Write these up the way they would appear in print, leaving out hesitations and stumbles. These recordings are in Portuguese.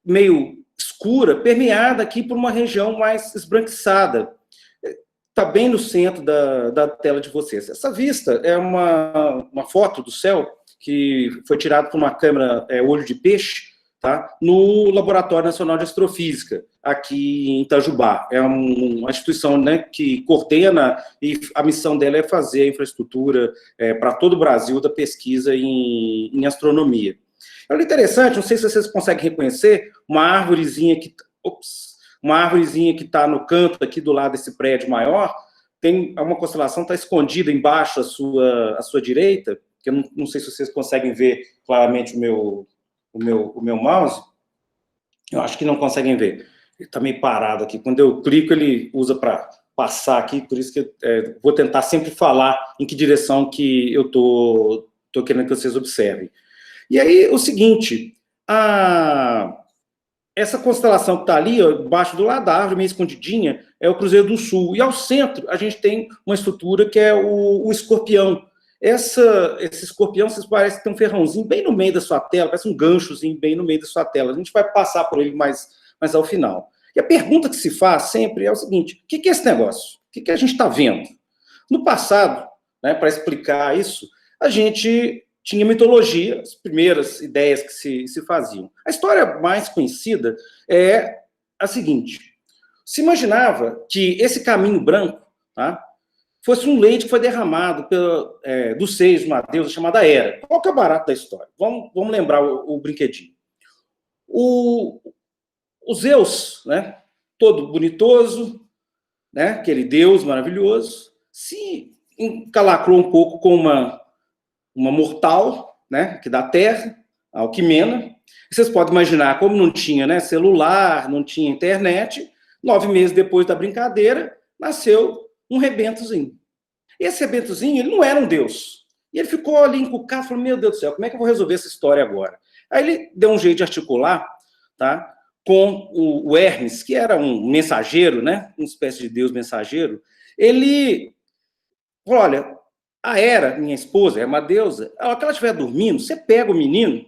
meio escura, permeada aqui por uma região mais esbranquiçada. Está bem no centro da tela de vocês. Essa vista é uma foto do céu que foi tirada por uma câmera olho de peixe, tá? No Laboratório Nacional de Astrofísica, aqui em Itajubá. É uma instituição, né, que coordena, e a missão dela é fazer a infraestrutura para todo o Brasil da pesquisa em astronomia. É interessante, não sei se vocês conseguem reconhecer, uma árvorezinha que está no canto aqui do lado desse prédio maior, tem uma constelação que está escondida embaixo à sua direita, que eu não sei se vocês conseguem ver claramente o meu mouse. Eu acho que não conseguem ver. Ele está meio parado aqui. Quando eu clico, ele usa para passar aqui, por isso que eu vou tentar sempre falar em que direção que eu estou querendo que vocês observem. E aí, o seguinte, essa constelação que está ali, ó, embaixo do lado da árvore, meio escondidinha, é o Cruzeiro do Sul. E ao centro, a gente tem uma estrutura que é o Escorpião. Esse escorpião, vocês parecem ter um ferrãozinho bem no meio da sua tela, parece um ganchozinho bem no meio da sua tela. A gente vai passar por ele mais ao final. E a pergunta que se faz sempre é o seguinte: o que é esse negócio? O que a gente está vendo? No passado, né, para explicar isso, a gente tinha mitologia, as primeiras ideias que se faziam. A história mais conhecida é a seguinte: se imaginava que esse caminho branco, tá, fosse um leite que foi derramado dos seios de uma deusa chamada Hera. Qual que é o barato da história? Vamos lembrar o brinquedinho. O Zeus, né, todo bonitoso, né, aquele deus maravilhoso, se encalacrou um pouco com uma mortal, né, que da Terra, a Alquimena. Vocês podem imaginar, como não tinha, né, celular, não tinha internet, 9 meses depois da brincadeira, nasceu um rebentozinho. Esse rebentozinho, ele não era um deus. E ele ficou ali encucado, falou: meu Deus do céu, como é que eu vou resolver essa história agora? Aí ele deu um jeito de articular, tá, com o Hermes, que era um mensageiro, né, uma espécie de deus mensageiro. Ele falou: olha, a Hera, minha esposa, é uma deusa, a hora que ela estiver dormindo, você pega o menino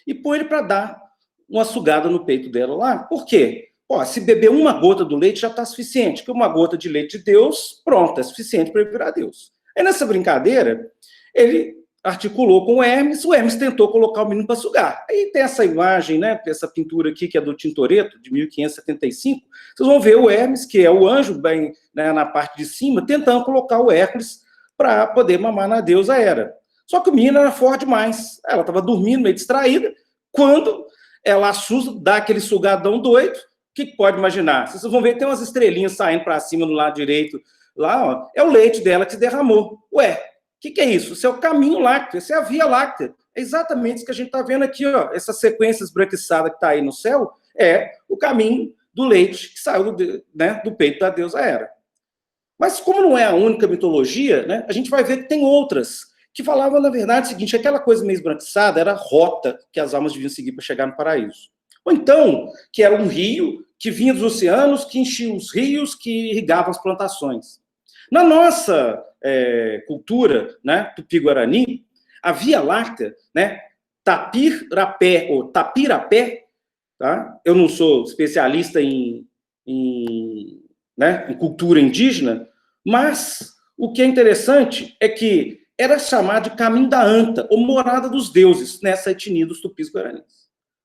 e põe ele para dar uma sugada no peito dela lá. Por quê? Ó, se beber uma gota do leite já está suficiente, porque uma gota de leite de Deus, pronto, é suficiente para ele virar Deus. Aí nessa brincadeira, ele articulou com o Hermes tentou colocar o menino para sugar. Aí tem essa imagem, né, essa pintura aqui, que é do Tintoretto, de 1575, vocês vão ver o Hermes, que é o anjo, bem, né, na parte de cima, tentando colocar o Hércules para poder mamar na deusa Hera. Só que o menino era forte demais, ela estava dormindo, meio distraída, quando ela assusta, dá aquele sugadão doido. O que pode imaginar? Vocês vão ver que tem umas estrelinhas saindo para cima no lado direito. Lá, ó, é o leite dela que se derramou. Ué, o que é isso? Isso é o caminho lácteo, essa é a Via Láctea. É exatamente isso que a gente está vendo aqui, ó. Essa sequência esbranquiçada que está aí no céu é o caminho do leite que saiu do peito da deusa Hera. Mas como não é a única mitologia, né, a gente vai ver que tem outras que falavam, na verdade, o seguinte: aquela coisa meio esbranquiçada era a rota que as almas deviam seguir para chegar no paraíso. Ou então, que era um rio que vinha dos oceanos, que enchia os rios, que irrigavam as plantações. Na nossa cultura, né, tupi-guarani, a Via Láctea, né, Tapirapé, ou Tapirapé, tá? Eu não sou especialista em cultura indígena, mas o que é interessante é que era chamado de Caminho da Anta, ou Morada dos Deuses, nessa etnia dos tupis-guaranis.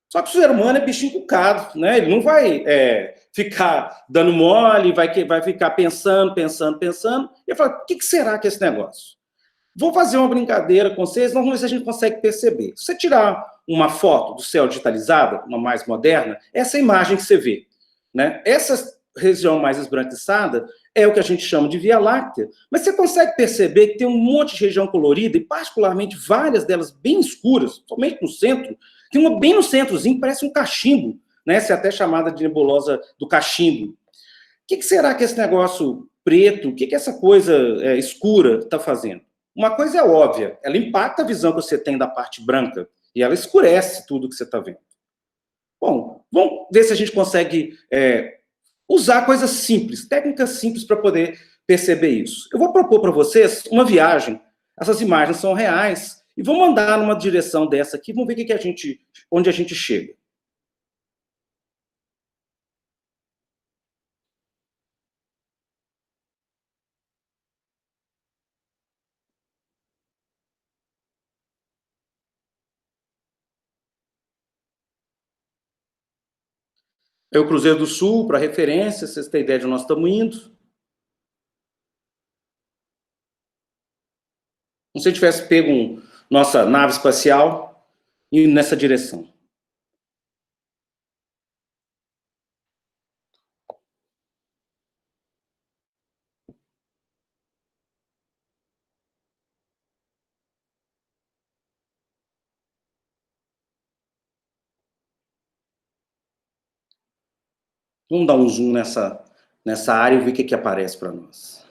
Só que o ser humano é bicho encucado, né? Ele não vai ficar dando mole, vai ficar pensando, e fala: o que será que é esse negócio? Vou fazer uma brincadeira com vocês, vamos ver se a gente consegue perceber. Se você tirar uma foto do céu digitalizada, uma mais moderna, essa imagem que você vê, né? Essa região mais esbranquiçada é o que a gente chama de Via Láctea, mas você consegue perceber que tem um monte de região colorida, e particularmente várias delas bem escuras, somente no centro. Tem uma bem no centrozinho, parece um cachimbo, né? Essa é até chamada de nebulosa do cachimbo. O que será que esse negócio preto, o que essa coisa escura está fazendo? Uma coisa é óbvia, ela impacta a visão que você tem da parte branca, e ela escurece tudo que você está vendo. Bom, vamos ver se a gente consegue usar coisas simples, técnicas simples para poder perceber isso. Eu vou propor para vocês uma viagem, essas imagens são reais, e vamos andar numa direção dessa aqui, vamos ver onde a gente chega. É o Cruzeiro do Sul, para referência, vocês têm ideia de onde nós estamos indo. Como se a gente tivesse pego nossa nave espacial e indo nessa direção. Vamos dar um zoom nessa área e ver o que aparece para nós.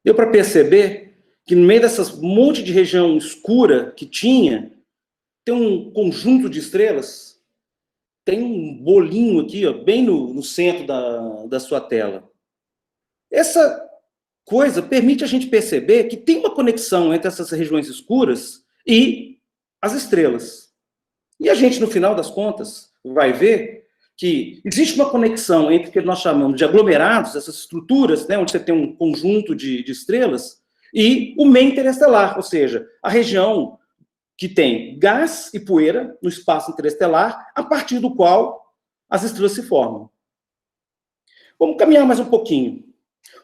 Deu para perceber que no meio dessas monte de região escura que tinha, tem um conjunto de estrelas, tem um bolinho aqui, ó, bem no centro da sua tela. Essa coisa permite a gente perceber que tem uma conexão entre essas regiões escuras e as estrelas. E a gente, no final das contas, vai ver que existe uma conexão entre o que nós chamamos de aglomerados, essas estruturas, né, onde você tem um conjunto de estrelas, e o meio interestelar, ou seja, a região que tem gás e poeira no espaço interestelar, a partir do qual as estrelas se formam. Vamos caminhar mais um pouquinho.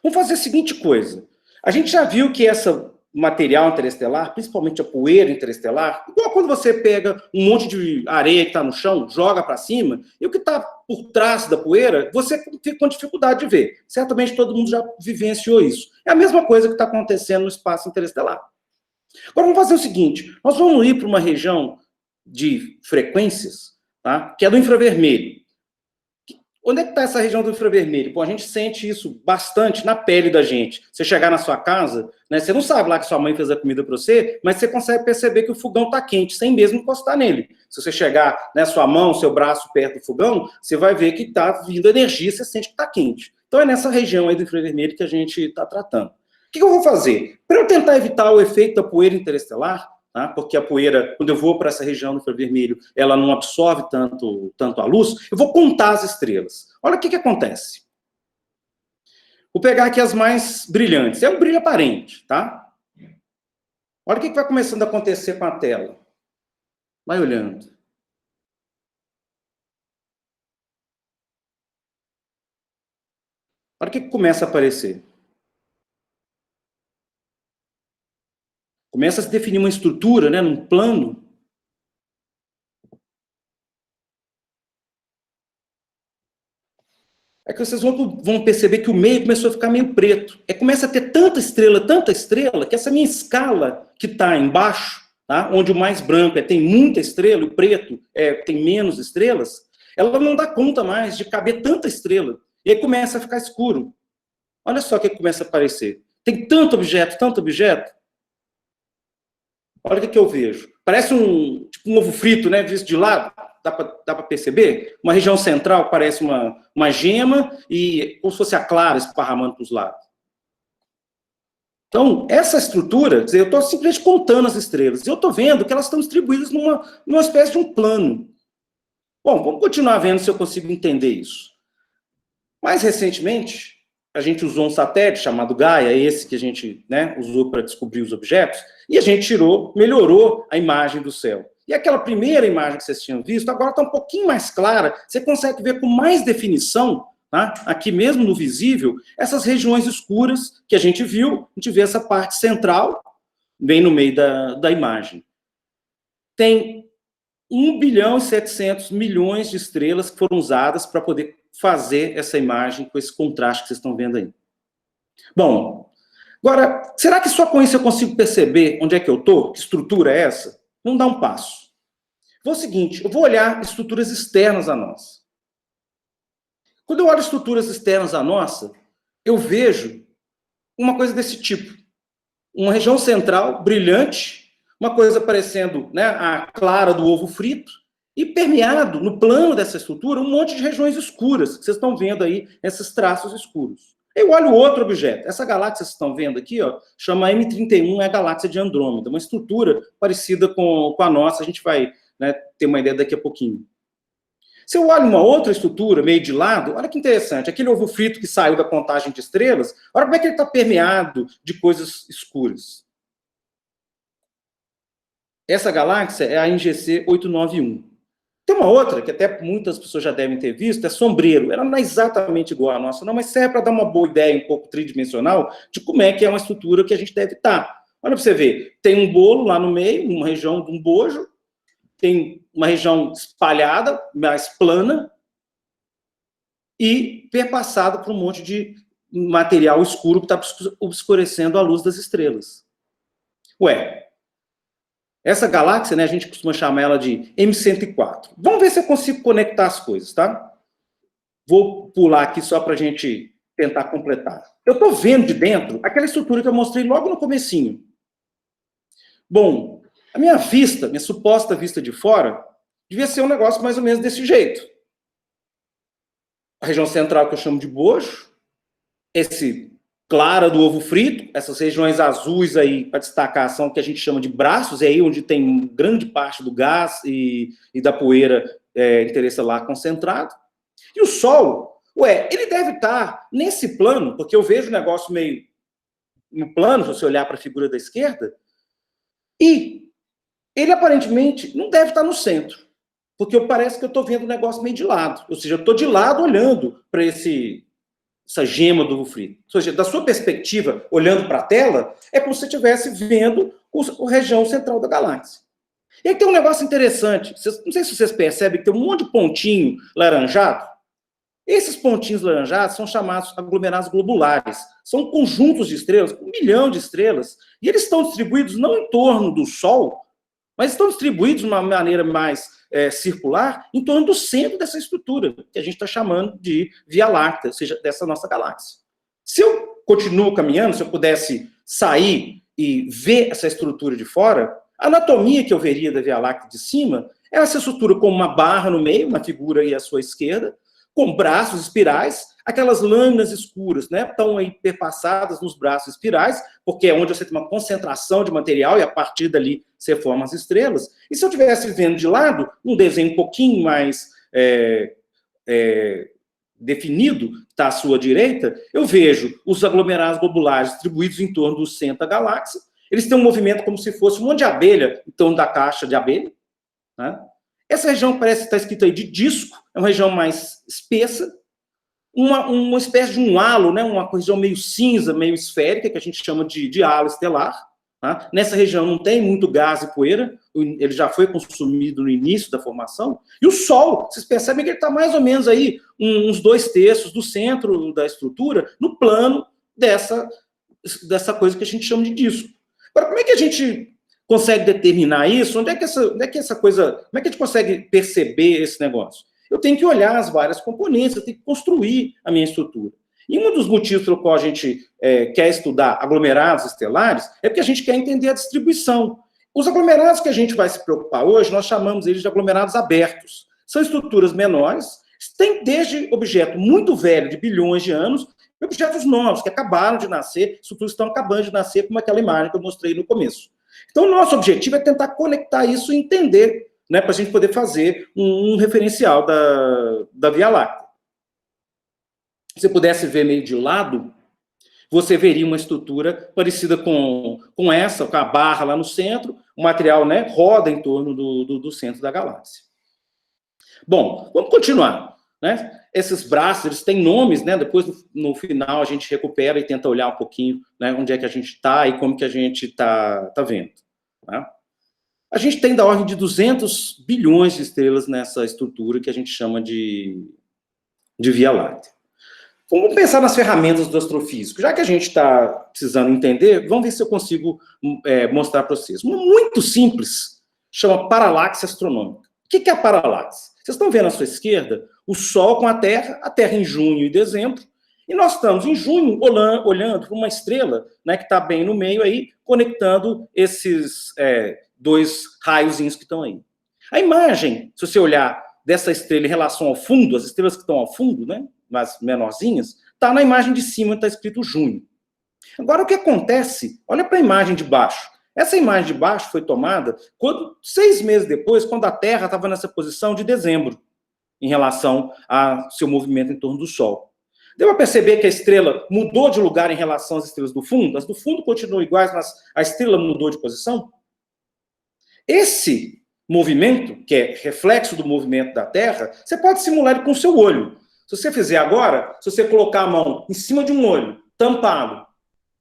Vamos fazer a seguinte coisa. A gente já viu que essa material interestelar, principalmente a poeira interestelar, igual quando você pega um monte de areia que está no chão, joga para cima, e o que está por trás da poeira, você fica com dificuldade de ver. Certamente todo mundo já vivenciou isso. É a mesma coisa que está acontecendo no espaço interestelar. Agora vamos fazer o seguinte, nós vamos ir para uma região de frequências, tá? Que é do infravermelho. Onde é que está essa região do infravermelho? Bom, a gente sente isso bastante na pele da gente. Você chegar na sua casa, né, você não sabe lá que sua mãe fez a comida para você, mas você consegue perceber que o fogão está quente, sem mesmo encostar nele. Se você chegar, né, sua mão, seu braço perto do fogão, você vai ver que está vindo energia, você sente que está quente. Então é nessa região aí do infravermelho que a gente está tratando. O que eu vou fazer? Para eu tentar evitar o efeito da poeira interestelar, tá? Porque a poeira, quando eu vou para essa região do infravermelho, ela não absorve tanto a luz, eu vou contar as estrelas. Olha o que acontece. Vou pegar aqui as mais brilhantes. É um brilho aparente, tá? Olha o que vai começando a acontecer com a tela. Vai olhando. Olha o que começa a aparecer. Começa a se definir uma estrutura, né, num plano. É que vocês vão perceber que o meio começou a ficar meio preto. Começa a ter tanta estrela, que essa minha escala que está embaixo, tá, onde o mais branco tem muita estrela, e o preto tem menos estrelas, ela não dá conta mais de caber tanta estrela. E aí começa a ficar escuro. Olha só o que começa a aparecer. Tem tanto objeto, tanto objeto. Olha o que eu vejo. Parece tipo um ovo frito, né, visto de lado. Dá para perceber? Uma região central parece uma gema e como se fosse a clara esparramando para os lados. Então, essa estrutura, quer dizer, eu estou simplesmente contando as estrelas. E eu estou vendo que elas estão distribuídas numa espécie de um plano. Bom, vamos continuar vendo se eu consigo entender isso. Mais recentemente, a gente usou um satélite chamado Gaia, esse que a gente, né, usou para descobrir os objetos, e a gente melhorou a imagem do céu. E aquela primeira imagem que vocês tinham visto, agora está um pouquinho mais clara, você consegue ver com mais definição, tá? Aqui mesmo no visível, essas regiões escuras que a gente viu, a gente vê essa parte central, bem no meio da imagem. Tem 1 bilhão e 700 milhões de estrelas que foram usadas para poder fazer essa imagem com esse contraste que vocês estão vendo aí. Bom, agora, será que só com isso eu consigo perceber onde é que eu estou? Que estrutura é essa? Vamos dar um passo. Vou o seguinte, eu vou olhar estruturas externas a nós. Quando eu olho estruturas externas à nossa, eu vejo uma coisa desse tipo. Uma região central, brilhante, uma coisa parecendo, né, a clara do ovo frito, e permeado no plano dessa estrutura um monte de regiões escuras, que vocês estão vendo aí, esses traços escuros. Eu olho outro objeto. Essa galáxia que vocês estão vendo aqui, ó, chama M31, é a galáxia de Andrômeda, uma estrutura parecida com a nossa, a gente vai, né, ter uma ideia daqui a pouquinho. Se eu olho uma outra estrutura, meio de lado, olha que interessante, aquele ovo frito que saiu da contagem de estrelas, olha como é que ele está permeado de coisas escuras. Essa galáxia é a NGC 891. Tem uma outra, que até muitas pessoas já devem ter visto, é Sombreiro. Ela não é exatamente igual à nossa, não, mas serve para dar uma boa ideia, um pouco tridimensional, de como é que é uma estrutura que a gente deve estar. Olha para você ver, tem um bolo lá no meio, uma região de um bojo, tem uma região espalhada, mais plana, e perpassada por um monte de material escuro que está obscurecendo a luz das estrelas. Ué, essa galáxia, né, a gente costuma chamar ela de M104. Vamos ver se eu consigo conectar as coisas, tá? Vou pular aqui só para a gente tentar completar. Eu estou vendo de dentro aquela estrutura que eu mostrei logo no comecinho. Bom, a minha vista, minha suposta vista de fora, devia ser um negócio mais ou menos desse jeito. A região central que eu chamo de bojo, esse clara do ovo frito, essas regiões azuis aí, para destacar, são o que a gente chama de braços, é aí onde tem grande parte do gás e da poeira interestelar concentrado. E o Sol, ele deve estar nesse plano, porque eu vejo o negócio meio no plano, se você olhar para a figura da esquerda, e ele aparentemente não deve estar no centro, porque parece que eu estou vendo o negócio meio de lado, ou seja, eu estou de lado olhando para essa gema do ovo frito. Ou seja, da sua perspectiva, olhando para a tela, é como se você estivesse vendo a região central da galáxia. E aí tem um negócio interessante, não sei se vocês percebem que tem um monte de pontinho laranjado. Esses pontinhos laranjados são chamados aglomerados globulares. São conjuntos de estrelas, 1 milhão de estrelas, e eles estão distribuídos não em torno do Sol, mas estão distribuídos de uma maneira mais circular em torno do centro dessa estrutura, que a gente está chamando de Via Láctea, ou seja, dessa nossa galáxia. Se eu continuo caminhando, se eu pudesse sair e ver essa estrutura de fora, a anatomia que eu veria da Via Láctea de cima é essa estrutura com uma barra no meio, uma figura aí à sua esquerda, com braços espirais, aquelas lâminas escuras, né, estão aí perpassadas nos braços espirais, porque é onde você tem uma concentração de material e a partir dali você forma as estrelas. E se eu estivesse vendo de lado, um desenho um pouquinho mais definido, está à sua direita, eu vejo os aglomerados globulares distribuídos em torno do centro da galáxia. Eles têm um movimento como se fosse um monte de abelha em torno da caixa de abelha, né? Essa região parece estar escrita aí de disco, é uma região mais espessa, uma espécie de um halo, né? Uma região meio cinza, meio esférica, que a gente chama de halo estelar. Tá? Nessa região não tem muito gás e poeira, ele já foi consumido no início da formação. E o Sol, vocês percebem que ele está mais ou menos aí, uns 2/3 do centro da estrutura, no plano dessa coisa que a gente chama de disco. Agora, como é que a gente consegue determinar isso? Onde é que essa coisa... Como é que a gente consegue perceber esse negócio? Eu tenho que olhar as várias componentes, eu tenho que construir a minha estrutura. E um dos motivos pelo qual a gente quer estudar aglomerados estelares é porque a gente quer entender a distribuição. Os aglomerados que a gente vai se preocupar hoje, nós chamamos eles de aglomerados abertos. São estruturas menores, tem desde objeto muito velho, de bilhões de anos, e objetos novos, que acabaram de nascer, estruturas que estão acabando de nascer, como aquela imagem que eu mostrei no começo. Então, o nosso objetivo é tentar conectar isso e entender, né, para a gente poder fazer um referencial da Via Láctea. Se você pudesse ver meio de lado, você veria uma estrutura parecida com essa, com a barra lá no centro, o material, né, roda em torno do centro da galáxia. Bom, vamos continuar, né? Esses braços, eles têm nomes, né? Depois, no final, a gente recupera e tenta olhar um pouquinho, né, onde é que a gente está e como que a gente está vendo. Tá? A gente tem da ordem de 200 bilhões de estrelas nessa estrutura que a gente chama de Via Láctea. Vamos pensar nas ferramentas do astrofísico. Já que a gente está precisando entender, vamos ver se eu consigo mostrar para vocês. Uma muito simples, chama paralaxe astronômica. O que é a paralaxe? Vocês estão vendo à sua esquerda o Sol com a Terra em junho e dezembro, e nós estamos em junho olhando para uma estrela, né, que está bem no meio aí, conectando esses dois raiozinhos que estão aí. A imagem, se você olhar dessa estrela em relação ao fundo, as estrelas que estão ao fundo, né, as menorzinhas, está na imagem de cima, está escrito junho. Agora, o que acontece? Olha para a imagem de baixo. Essa imagem de baixo foi tomada 6 meses depois, quando a Terra estava nessa posição de dezembro, em relação ao seu movimento em torno do Sol. Deu para perceber que a estrela mudou de lugar em relação às estrelas do fundo? As do fundo continuam iguais, mas a estrela mudou de posição? Esse movimento, que é reflexo do movimento da Terra, você pode simular ele com o seu olho. Se você fizer agora, se você colocar a mão em cima de um olho, tampá-lo,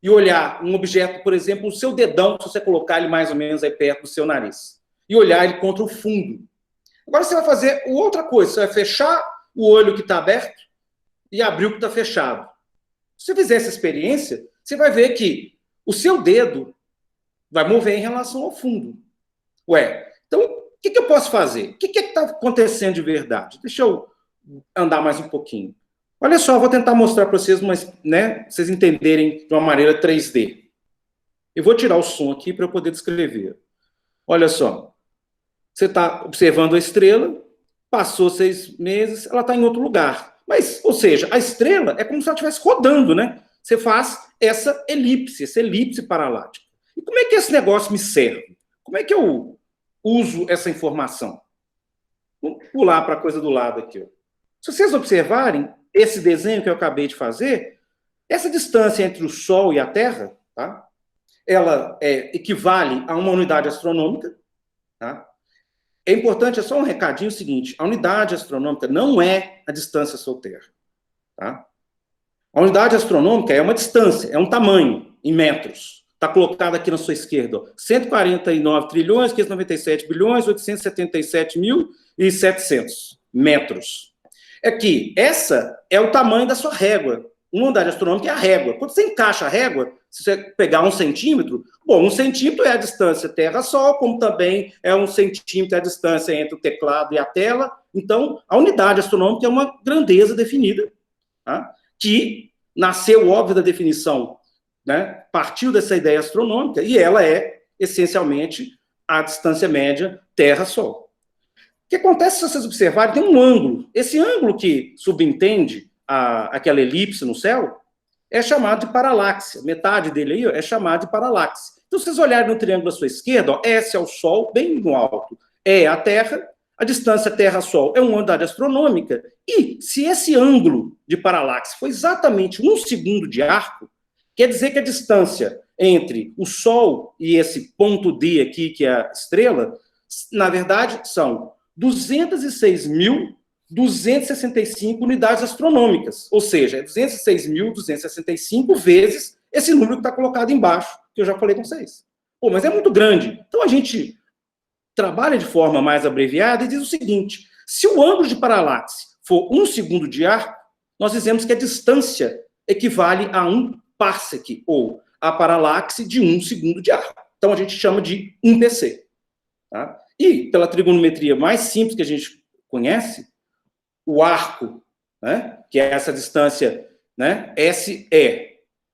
e olhar um objeto, por exemplo, o seu dedão, se você colocar ele mais ou menos aí perto do seu nariz, e olhar ele contra o fundo. Agora você vai fazer outra coisa, você vai fechar o olho que está aberto e abrir o que está fechado. Se você fizer essa experiência, você vai ver que o seu dedo vai mover em relação ao fundo. Ué, então, o que eu posso fazer? O que está acontecendo de verdade? Deixa eu andar mais um pouquinho. Olha só, eu vou tentar mostrar para vocês, mas, né, vocês entenderem de uma maneira 3D. Eu vou tirar o som aqui para eu poder descrever. Olha só. Você está observando a estrela, passou 6 meses, ela está em outro lugar. Mas, ou seja, a estrela é como se ela estivesse rodando, né? Você faz essa elipse paralática. E como é que esse negócio me serve? Como é que eu uso essa informação? Vamos pular para a coisa do lado aqui. Ó. Se vocês observarem esse desenho que eu acabei de fazer, essa distância entre o Sol e a Terra, tá? Ela equivale a uma unidade astronômica, tá? É importante, é só um recadinho seguinte, a unidade astronômica não é a distância Sol-Terra, tá? A unidade astronômica é uma distância, é um tamanho, em metros. Está colocado aqui na sua esquerda, ó, 149 trilhões, 597 bilhões, 877 mil e 700 metros. É que essa é o tamanho da sua régua. Uma unidade astronômica é a régua. Quando você encaixa a régua, se você pegar 1 centímetro, bom, 1 centímetro é a distância Terra-Sol, como também é 1 centímetro a distância entre o teclado e a tela. Então, a unidade astronômica é uma grandeza definida, tá? Que nasceu, óbvio, da definição, né? Partiu dessa ideia astronômica, e ela é, essencialmente, a distância média Terra-Sol. O que acontece, se vocês observarem, tem um ângulo. Esse ângulo que subentende aquela elipse no céu é chamado de paralaxe. Metade dele aí, ó, é chamado de paralaxe. Então, se vocês olharem no triângulo à sua esquerda, ó, S é o Sol, bem no alto, é a Terra, a distância Terra-Sol é uma unidade astronômica, e se esse ângulo de paralaxe for exatamente 1 segundo de arco, quer dizer que a distância entre o Sol e esse ponto D aqui, que é a estrela, na verdade, são 206.265 unidades astronômicas, ou seja, é 206.265 vezes esse número que está colocado embaixo, que eu já falei com vocês. Pô, mas é muito grande. Então a gente trabalha de forma mais abreviada e diz o seguinte: se o ângulo de paralaxe for 1 segundo de arco, nós dizemos que a distância equivale a 1 parsec, ou a paralaxe de 1 segundo de arco. Então a gente chama de 1 pc. Tá? E, pela trigonometria mais simples que a gente conhece, o arco, né, que é essa distância, né, SE,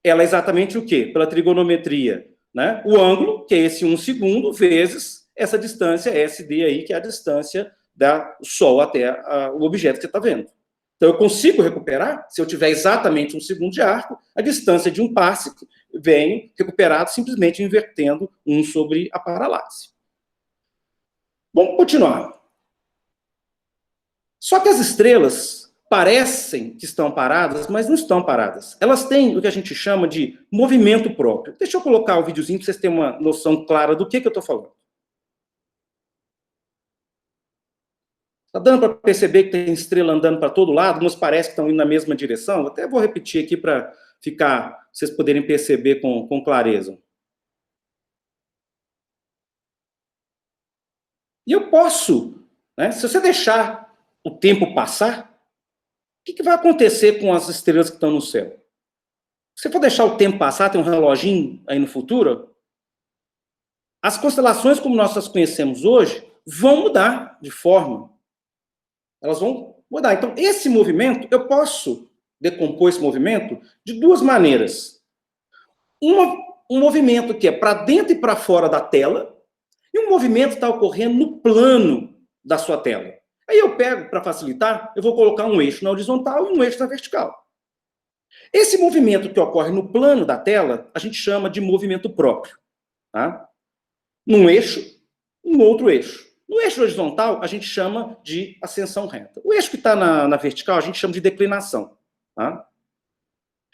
ela é exatamente o quê? Pela trigonometria, né, o ângulo, que é esse 1 segundo, vezes essa distância SD aí, que é a distância do Sol até o objeto que você está vendo. Então, eu consigo recuperar, se eu tiver exatamente 1 segundo de arco, a distância de 1 parsec vem recuperado simplesmente invertendo 1 sobre a paralaxe. Vamos continuar. Só que as estrelas parecem que estão paradas, mas não estão paradas. Elas têm o que a gente chama de movimento próprio. Deixa eu colocar o videozinho para vocês terem uma noção clara do que eu estou falando. Está dando para perceber que tem estrela andando para todo lado, umas parecem que estão indo na mesma direção? Até vou repetir aqui para vocês poderem perceber com clareza. E eu posso, né, se você deixar o tempo passar, o que vai acontecer com as estrelas que estão no céu? Se você for deixar o tempo passar, tem um reloginho aí no futuro, as constelações como nós as conhecemos hoje vão mudar de forma. Elas vão mudar. Então, esse movimento, eu posso decompor esse movimento de 2 maneiras. Um movimento que é para dentro e para fora da tela, e um movimento está ocorrendo no plano da sua tela. Aí eu pego, para facilitar, eu vou colocar um eixo na horizontal e um eixo na vertical. Esse movimento que ocorre no plano da tela, a gente chama de movimento próprio. Tá? Num eixo, um outro eixo. No eixo horizontal, a gente chama de ascensão reta. O eixo que está na vertical, a gente chama de declinação. Tá?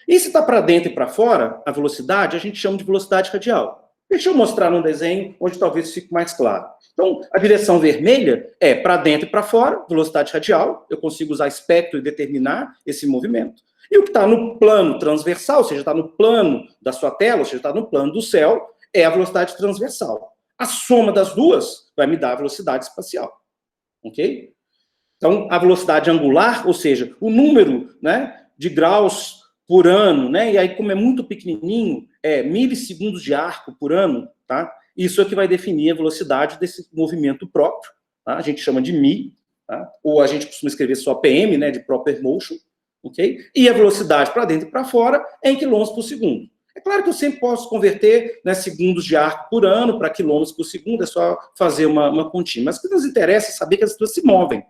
E se está para dentro e para fora, a velocidade, a gente chama de velocidade radial. Deixa eu mostrar num desenho onde talvez fique mais claro. Então, a direção vermelha é para dentro e para fora, velocidade radial, eu consigo usar espectro e determinar esse movimento. E o que está no plano transversal, ou seja, está no plano da sua tela, ou seja, está no plano do céu, é a velocidade transversal. A soma das duas vai me dar a velocidade espacial. Ok? Então, a velocidade angular, ou seja, o número, né, de graus por ano, né, e aí como é muito pequenininho, é milissegundos de arco por ano, tá? Isso é que vai definir a velocidade desse movimento próprio, tá? A gente chama de mi, tá? Ou a gente costuma escrever só PM, né, de proper motion, ok? E a velocidade para dentro e para fora é em quilômetros por segundo. É claro que eu sempre posso converter, né, segundos de arco por ano para quilômetros por segundo, é só fazer uma continha. Mas o que nos interessa é saber que as duas se movem.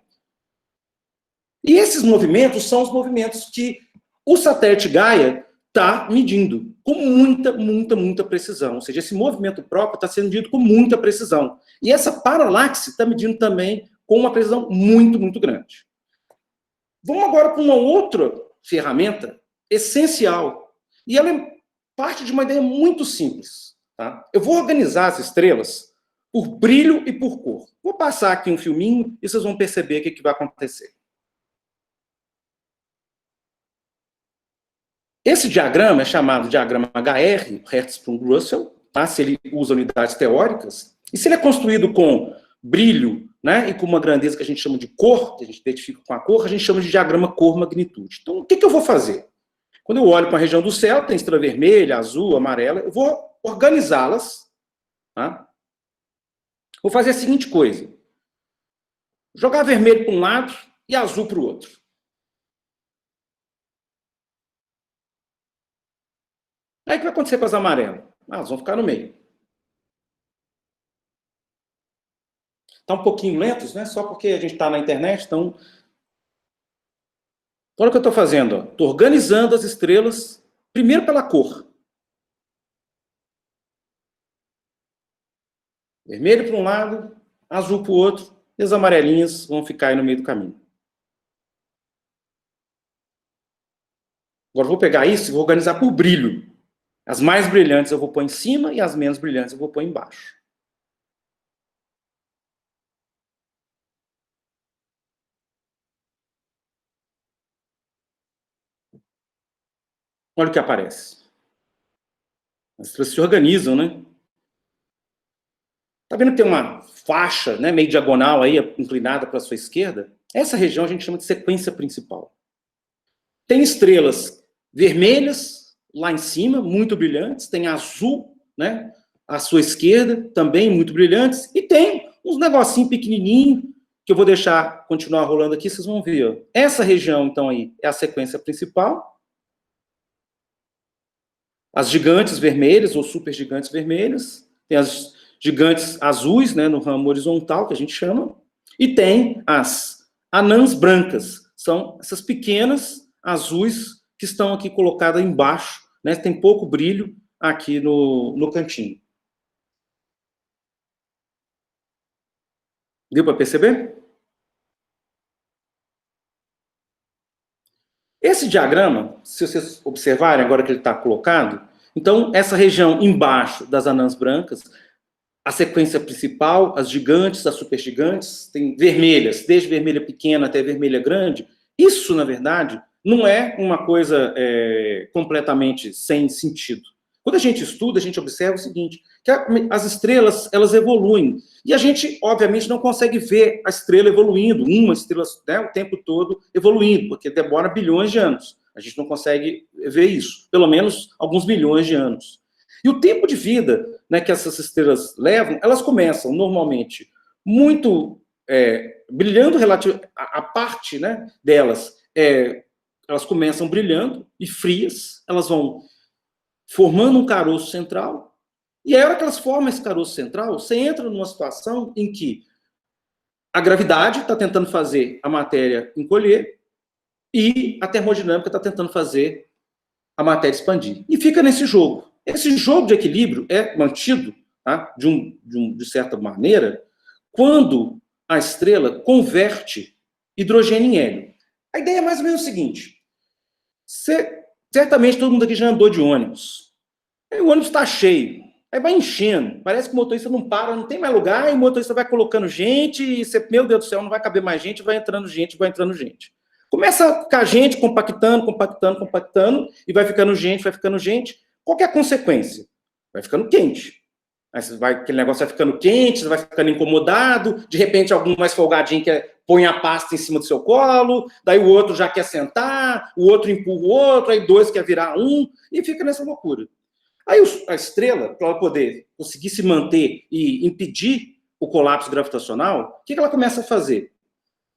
E esses movimentos são os movimentos que o satélite Gaia está medindo com muita precisão. Ou seja, esse movimento próprio está sendo medido com muita precisão. E essa paralaxe está medindo também com uma precisão muito grande. Vamos agora para uma outra ferramenta essencial. E ela é parte de uma ideia muito simples. Tá? Eu vou organizar as estrelas por brilho e por cor. Vou passar aqui um filminho e vocês vão perceber o que vai acontecer. Esse diagrama é chamado diagrama HR, Hertzsprung-Russell, tá? Se ele usa unidades teóricas, e se ele é construído com brilho, né, e com uma grandeza que a gente chama de cor, que a gente identifica com a cor, a gente chama de diagrama cor-magnitude. Então, o que eu vou fazer? Quando eu olho para a região do céu, tem estrela vermelha, azul, amarela, eu vou organizá-las, tá? Vou fazer a seguinte coisa: jogar vermelho para um lado e azul para o outro. Aí o que vai acontecer com as amarelas? Elas vão ficar no meio. Está um pouquinho lentos, né? Só porque a gente está na internet, então... Olha o que eu estou fazendo. Estou organizando as estrelas, primeiro pela cor. Vermelho para um lado, azul para o outro, e as amarelinhas vão ficar aí no meio do caminho. Agora eu vou pegar isso e vou organizar por brilho. As mais brilhantes eu vou pôr em cima e as menos brilhantes eu vou pôr embaixo. Olha o que aparece. As estrelas se organizam, né? Tá vendo que tem uma faixa, né, meio diagonal aí, inclinada para a sua esquerda? Essa região a gente chama de sequência principal. Tem estrelas vermelhas lá em cima, muito brilhantes, tem azul, né, à sua esquerda, também muito brilhantes, e tem uns negocinhos pequenininhos, que eu vou deixar continuar rolando aqui, vocês vão ver. Ó. Essa região, então, aí, é a sequência principal. As gigantes vermelhas, ou supergigantes vermelhas, tem as gigantes azuis, né, no ramo horizontal, que a gente chama, e tem as anãs brancas, são essas pequenas azuis que estão aqui colocadas embaixo, né, tem pouco brilho aqui no cantinho. Deu para perceber? Esse diagrama, se vocês observarem agora que ele está colocado, então essa região embaixo das anãs brancas, a sequência principal, as gigantes, as supergigantes, tem vermelhas, desde vermelha pequena até vermelha grande. Isso, na verdade, não é uma coisa completamente sem sentido. Quando a gente estuda, a gente observa o seguinte, que as estrelas, elas evoluem. E a gente, obviamente, não consegue ver a estrela evoluindo, uma estrela, né, o tempo todo evoluindo, porque demora bilhões de anos. A gente não consegue ver isso, pelo menos alguns bilhões de anos. E o tempo de vida, né, que essas estrelas levam, elas começam normalmente muito brilhando relativo a parte, né, delas, elas começam brilhando e frias, elas vão formando um caroço central, e aí, a hora que elas formam esse caroço central, você entra numa situação em que a gravidade está tentando fazer a matéria encolher e a termodinâmica está tentando fazer a matéria expandir. E fica nesse jogo. Esse jogo de equilíbrio é mantido, tá, de certa maneira, quando a estrela converte hidrogênio em hélio. A ideia é mais ou menos o seguinte. Certamente todo mundo aqui já andou de ônibus. Aí o ônibus está cheio. Aí vai enchendo, parece que o motorista não para, não tem mais lugar, e o motorista vai colocando gente, e você, meu Deus do céu, não vai caber mais gente, vai entrando gente, vai entrando gente. Começa a ficar gente compactando, compactando, compactando, e vai ficando gente, vai ficando gente. Qual que é a consequência? Vai ficando quente. Aí aquele negócio vai ficando quente, você vai ficando incomodado, de repente algum mais folgadinho põe a pasta em cima do seu colo, daí o outro já quer sentar, o outro empurra o outro, aí dois quer virar um, e fica nessa loucura. Aí a estrela, para ela poder conseguir se manter e impedir o colapso gravitacional, o que ela começa a fazer?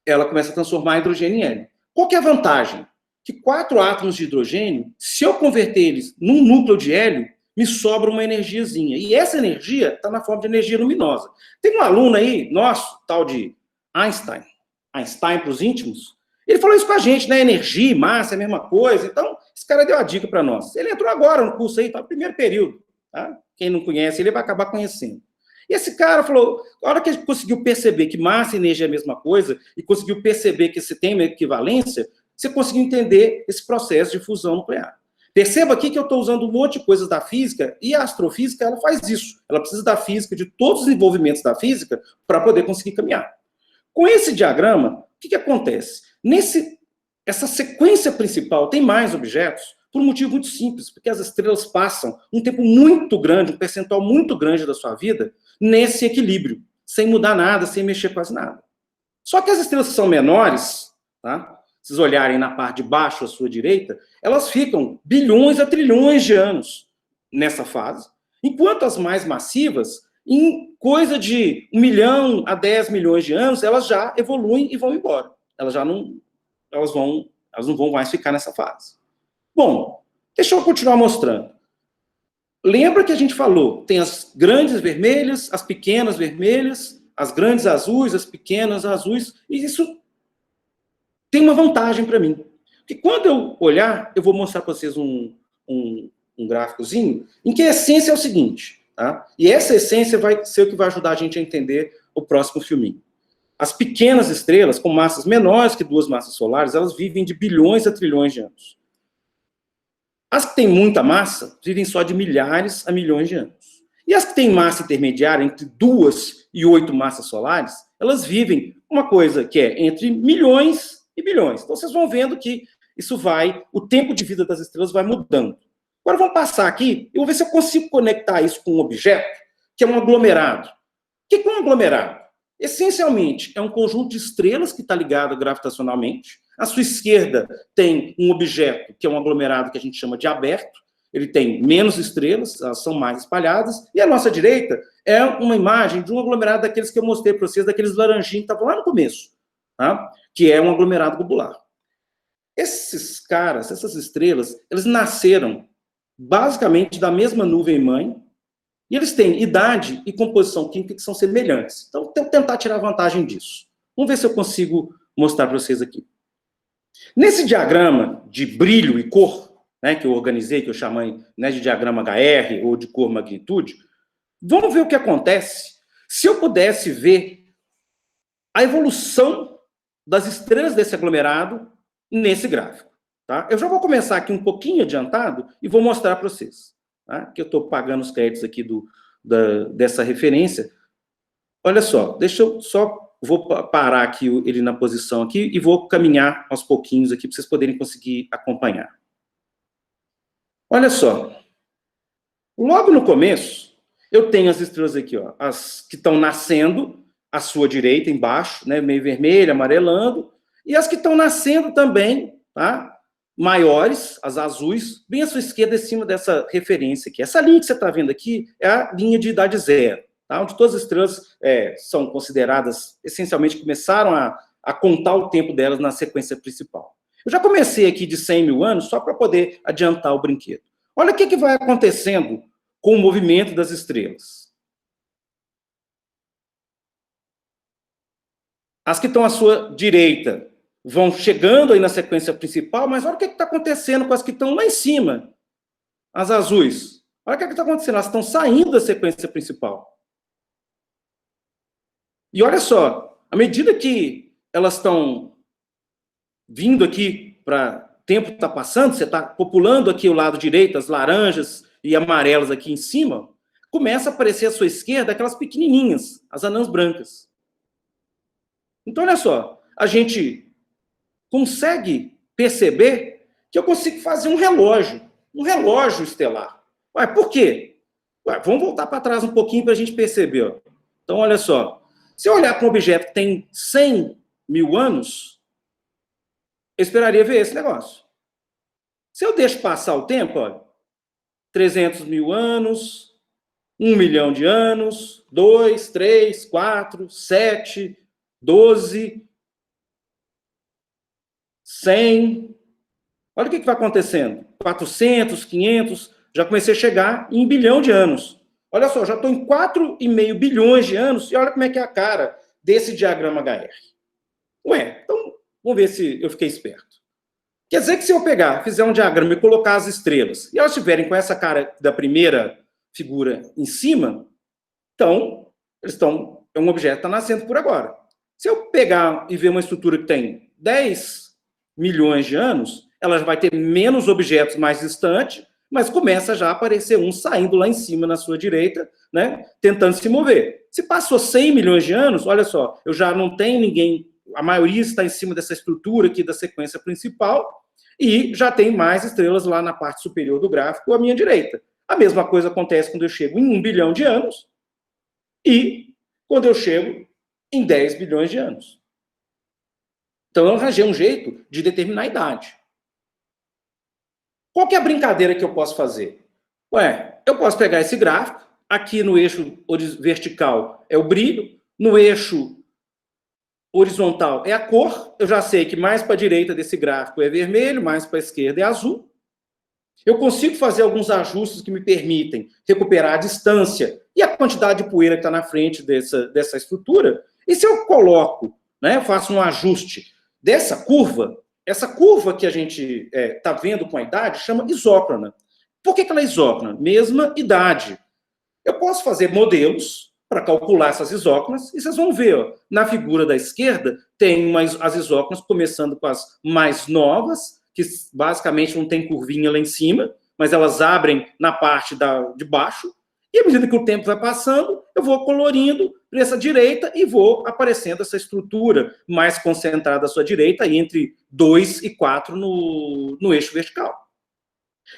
Ela começa a transformar hidrogênio em hélio. Qual que é a vantagem? Que 4 átomos de hidrogênio, se eu converter eles num núcleo de hélio, me sobra uma energiazinha. E essa energia está na forma de energia luminosa. Tem um aluno aí, nosso, tal de Einstein para os íntimos, ele falou isso com a gente, né? Energia e massa é a mesma coisa. Então, esse cara deu a dica para nós. Ele entrou agora no curso aí, tá no primeiro período. Tá? Quem não conhece, ele vai acabar conhecendo. E esse cara falou, a hora que ele conseguiu perceber que massa e energia é a mesma coisa, e conseguiu perceber que você tem uma equivalência, você conseguiu entender esse processo de fusão nuclear. Perceba aqui que eu estou usando um monte de coisas da física, e a astrofísica, ela faz isso. Ela precisa da física, de todos os envolvimentos da física, para poder conseguir caminhar. Com esse diagrama, o que acontece? Essa sequência principal tem mais objetos, por um motivo muito simples, porque as estrelas passam um tempo muito grande, um percentual muito grande da sua vida, nesse equilíbrio, sem mudar nada, sem mexer quase nada. Só que as estrelas que são menores, tá? Se vocês olharem na parte de baixo, à sua direita, elas ficam bilhões a trilhões de anos nessa fase, enquanto as mais massivas, em coisa de 1 milhão a 10 milhões de anos, elas já evoluem e vão embora. Elas não vão mais ficar nessa fase. Bom, deixa eu continuar mostrando. Lembra que a gente falou, tem as grandes vermelhas, as pequenas vermelhas, as grandes azuis, as pequenas azuis, e isso tem uma vantagem para mim. Porque quando eu olhar, eu vou mostrar para vocês um gráficozinho, em que a essência é o seguinte, tá? E essa essência vai ser o que vai ajudar a gente a entender o próximo filminho. As pequenas estrelas, com massas menores que 2 massas solares, elas vivem de bilhões a trilhões de anos. As que têm muita massa, vivem só de milhares a milhões de anos. E as que têm massa intermediária, entre 2 e 8 massas solares, elas vivem uma coisa que é entre milhões e bilhões. Então, vocês vão vendo que o tempo de vida das estrelas vai mudando. Agora, vamos passar aqui, e vou ver se eu consigo conectar isso com um objeto, que é um aglomerado. O que é um aglomerado? Essencialmente, é um conjunto de estrelas que está ligado gravitacionalmente. À sua esquerda tem um objeto, que é um aglomerado que a gente chama de aberto. Ele tem menos estrelas, elas são mais espalhadas. E à nossa direita é uma imagem de um aglomerado daqueles que eu mostrei para vocês, daqueles laranjinhos que estavam lá no começo, tá? Que é um aglomerado globular. Esses caras, essas estrelas, eles nasceram basicamente da mesma nuvem-mãe, e eles têm idade e composição química que são semelhantes. Então, eu vou tentar tirar vantagem disso. Vamos ver se eu consigo mostrar para vocês aqui. Nesse diagrama de brilho e cor, né, que eu organizei, que eu chamei, né, de diagrama HR ou de cor-magnitude, vamos ver o que acontece se eu pudesse ver a evolução das estrelas desse aglomerado nesse gráfico. Tá? Eu já vou começar aqui um pouquinho adiantado e vou mostrar para vocês. Tá? Que eu estou pagando os créditos aqui dessa referência. Olha só, vou parar aqui ele na posição aqui e vou caminhar aos pouquinhos aqui para vocês poderem conseguir acompanhar. Olha só, logo no começo, eu tenho as estrelas aqui, ó, as que estão nascendo à sua direita, embaixo, né, meio vermelho, amarelando, e as que estão nascendo também, tá? Maiores, as azuis, bem à sua esquerda, em cima dessa referência aqui. Essa linha que você está vendo aqui é a linha de idade zero, tá? Onde todas as estrelas são consideradas, essencialmente, começaram a contar o tempo delas na sequência principal. Eu já comecei aqui de 100 mil anos, só para poder adiantar o brinquedo. Olha o que vai acontecendo com o movimento das estrelas. As que estão à sua direita vão chegando aí na sequência principal, mas olha o que está acontecendo com as que estão lá em cima, as azuis. Olha o que está acontecendo, elas estão saindo da sequência principal. E olha só, à medida que elas estão vindo aqui para... O tempo está passando, você está populando aqui o lado direito, as laranjas e amarelas aqui em cima, começa a aparecer à sua esquerda aquelas pequenininhas, as anãs brancas. Então, olha só, a gente consegue perceber que eu consigo fazer um relógio estelar. Ué, por quê? Ué, vamos voltar para trás um pouquinho para a gente perceber. Ó. Então, olha só, se eu olhar para um objeto que tem 100 mil anos, eu esperaria ver esse negócio. Se eu deixo passar o tempo, olha, 300 mil anos, 1 milhão de anos, 2, 3, 4, 7, 12, 100. Olha o que vai acontecendo. 400, 500, já comecei a chegar em 1 bilhão de anos. Olha só, já estou em 4,5 bilhões de anos, e olha como é que é a cara desse diagrama HR. Ué, então, vamos ver se eu fiquei esperto. Quer dizer que se eu pegar, fizer um diagrama e colocar as estrelas, e elas estiverem com essa cara da primeira figura em cima, então, é um objeto que está nascendo por agora. Se eu pegar e ver uma estrutura que tem 10 milhões de anos, ela vai ter menos objetos mais distantes, mas começa já a aparecer um saindo lá em cima na sua direita, né, tentando se mover. Se passou 100 milhões de anos, olha só, eu já não tenho ninguém, a maioria está em cima dessa estrutura aqui da sequência principal, e já tem mais estrelas lá na parte superior do gráfico à minha direita. A mesma coisa acontece quando eu chego em 1 bilhão de anos e quando eu chego em 10 bilhões de anos. Então, eu arranjei um jeito de determinar a idade. Qual que é a brincadeira que eu posso fazer? Ué, eu posso pegar esse gráfico, aqui no eixo vertical é o brilho, no eixo horizontal é a cor, eu já sei que mais para a direita desse gráfico é vermelho, mais para a esquerda é azul. Eu consigo fazer alguns ajustes que me permitem recuperar a distância e a quantidade de poeira que está na frente dessa estrutura. E se eu coloco, né, eu faço um ajuste dessa curva, essa curva que a gente está vendo com a idade chama isócrona. Por que ela é isócrona? Mesma idade. Eu posso fazer modelos para calcular essas isócronas, e vocês vão ver, ó, na figura da esquerda, tem as isócronas começando com as mais novas, que basicamente não tem curvinha lá em cima, mas elas abrem na parte de baixo, e à medida que o tempo vai passando, eu vou colorindo para essa direita e vou aparecendo essa estrutura mais concentrada à sua direita, entre 2 e 4 no eixo vertical.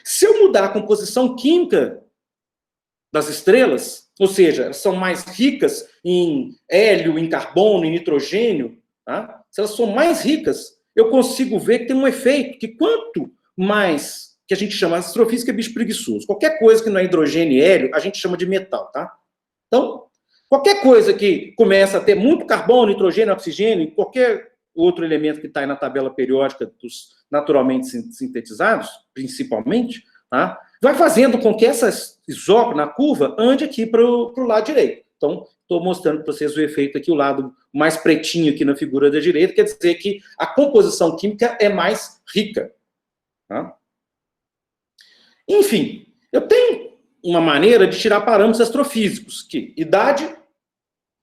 Se eu mudar a composição química das estrelas, ou seja, elas são mais ricas em hélio, em carbono, em nitrogênio, tá? Se elas são mais ricas, eu consigo ver que tem um efeito, que quanto mais, que a gente chama, astrofísica é bicho preguiçoso, qualquer coisa que não é hidrogênio e hélio, a gente chama de metal, tá? Então, qualquer coisa que começa a ter muito carbono, nitrogênio, oxigênio, e qualquer outro elemento que está aí na tabela periódica dos naturalmente sintetizados, principalmente, tá? Vai fazendo com que essa isócrona, na curva, ande aqui para o lado direito. Então, estou mostrando para vocês o efeito aqui, o lado mais pretinho aqui na figura da direita, quer dizer que a composição química é mais rica. Tá? Enfim, eu tenho uma maneira de tirar parâmetros astrofísicos, que idade,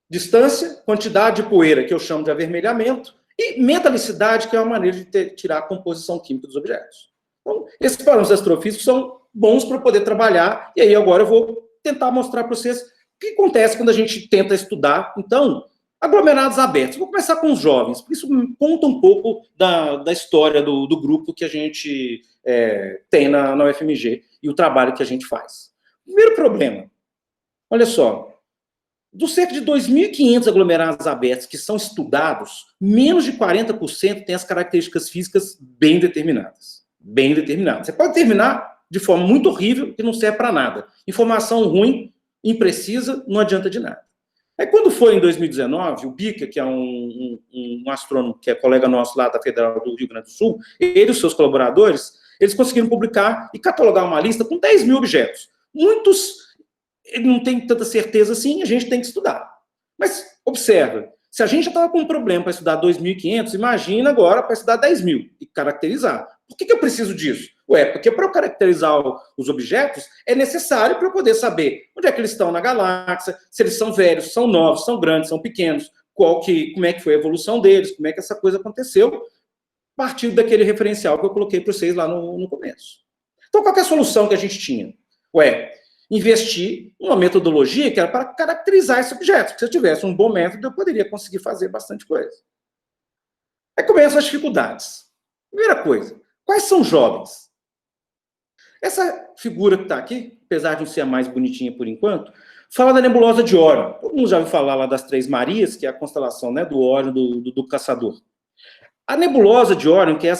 distância, quantidade de poeira, que eu chamo de avermelhamento, e metalicidade, que é uma maneira de tirar a composição química dos objetos. Então, esses parâmetros astrofísicos são bons para poder trabalhar, e aí agora eu vou tentar mostrar para vocês o que acontece quando a gente tenta estudar, então, aglomerados abertos. Vou começar com os jovens, porque isso conta um pouco da história do grupo que a gente tem na UFMG e o trabalho que a gente faz. Primeiro problema, olha só, dos cerca de 2.500 aglomerados abertos que são estudados, menos de 40% têm as características físicas bem determinadas. Bem determinadas. Você pode terminar de forma muito horrível que não serve para nada. Informação ruim, imprecisa, não adianta de nada. Aí, quando foi em 2019, o Bica, que é um astrônomo, que é colega nosso lá da Federal do Rio Grande do Sul, ele e os seus colaboradores, eles conseguiram publicar e catalogar uma lista com 10 mil objetos. Muitos, ele não tem tanta certeza assim, a gente tem que estudar. Mas, observa, se a gente já estava com um problema para estudar 2.500, imagina agora para estudar 10 mil e caracterizar. Por que eu preciso disso? Ué, porque para eu caracterizar os objetos, é necessário para eu poder saber onde é que eles estão na galáxia, se eles são velhos, são novos, são grandes, são pequenos, como é que foi a evolução deles, como é que essa coisa aconteceu, a partir daquele referencial que eu coloquei para vocês lá no começo. Então, qual que é a solução que a gente tinha? Ué, investir numa metodologia que era para caracterizar esse objeto. Se eu tivesse um bom método, eu poderia conseguir fazer bastante coisa. Aí começam as dificuldades. Primeira coisa, quais são jovens? Essa figura que está aqui, apesar de não ser a mais bonitinha por enquanto, fala da nebulosa de Órion. Todo mundo já ouviu falar lá das Três Marias, que é a constelação, né, do Órion, do caçador. A nebulosa de Órion, que é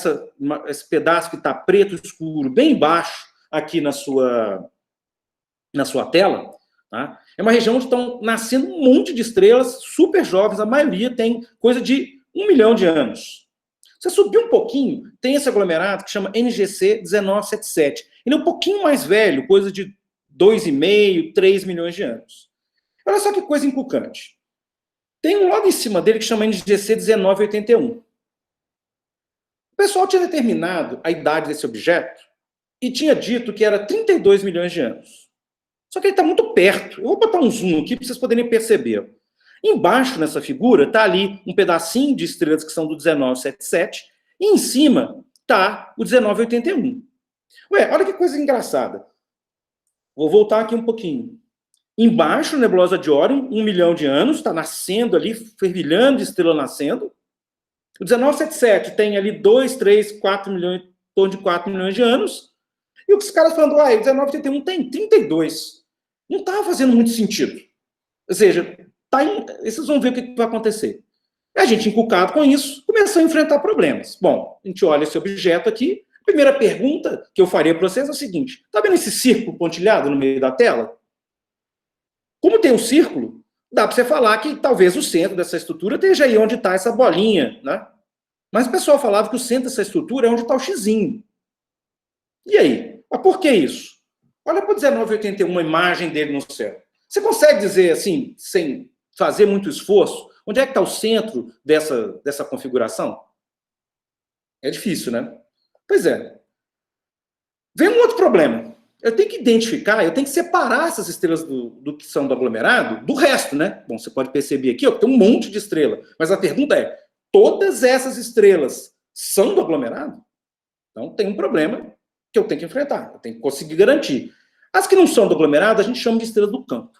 esse pedaço que está preto escuro, bem embaixo, aqui na sua tela, tá? É uma região onde estão nascendo um monte de estrelas super jovens, a maioria tem coisa de 1 milhão de anos. Você subir um pouquinho, tem esse aglomerado que chama NGC 1977. Ele é um pouquinho mais velho, coisa de 2,5, 3 milhões de anos. Olha só que coisa inculcante. Tem um logo em cima dele que chama NGC 1981. O pessoal tinha determinado a idade desse objeto e tinha dito que era 32 milhões de anos. Só que ele está muito perto. Eu vou botar um zoom aqui para vocês poderem perceber. Embaixo, nessa figura, está ali um pedacinho de estrelas que são do 1977, e em cima está o 1981. Ué, olha que coisa engraçada. Vou voltar aqui um pouquinho. Embaixo, a nebulosa de Órion, 1 milhão de anos, está nascendo ali, fervilhando de estrela nascendo. O 1977 tem ali 2, 3, 4 milhões, em torno de 4 milhões de anos. E os caras falando, o 1981 tem 32. Não estava fazendo muito sentido. Ou seja, vocês vão ver o que vai acontecer. A gente, inculcado com isso, começou a enfrentar problemas. Bom, a gente olha esse objeto aqui. A primeira pergunta que eu faria para vocês é o seguinte: está vendo esse círculo pontilhado no meio da tela? Como tem um círculo, dá para você falar que talvez o centro dessa estrutura esteja aí onde está essa bolinha, né? Mas o pessoal falava que o centro dessa estrutura é onde está o xizinho. E aí? Mas por que isso? Olha para o 1981, a imagem dele no céu. Você consegue dizer, assim, sem fazer muito esforço, onde é que está o centro dessa configuração? É difícil, né? Pois é. Vem um outro problema. Eu tenho que identificar, eu tenho que separar essas estrelas do que são do aglomerado do resto, né? Bom, você pode perceber aqui, ó, que tem um monte de estrela. Mas a pergunta é, todas essas estrelas são do aglomerado? Então tem um problema que eu tenho que enfrentar, eu tenho que conseguir garantir. As que não são do aglomerado, a gente chama de estrelas do campo.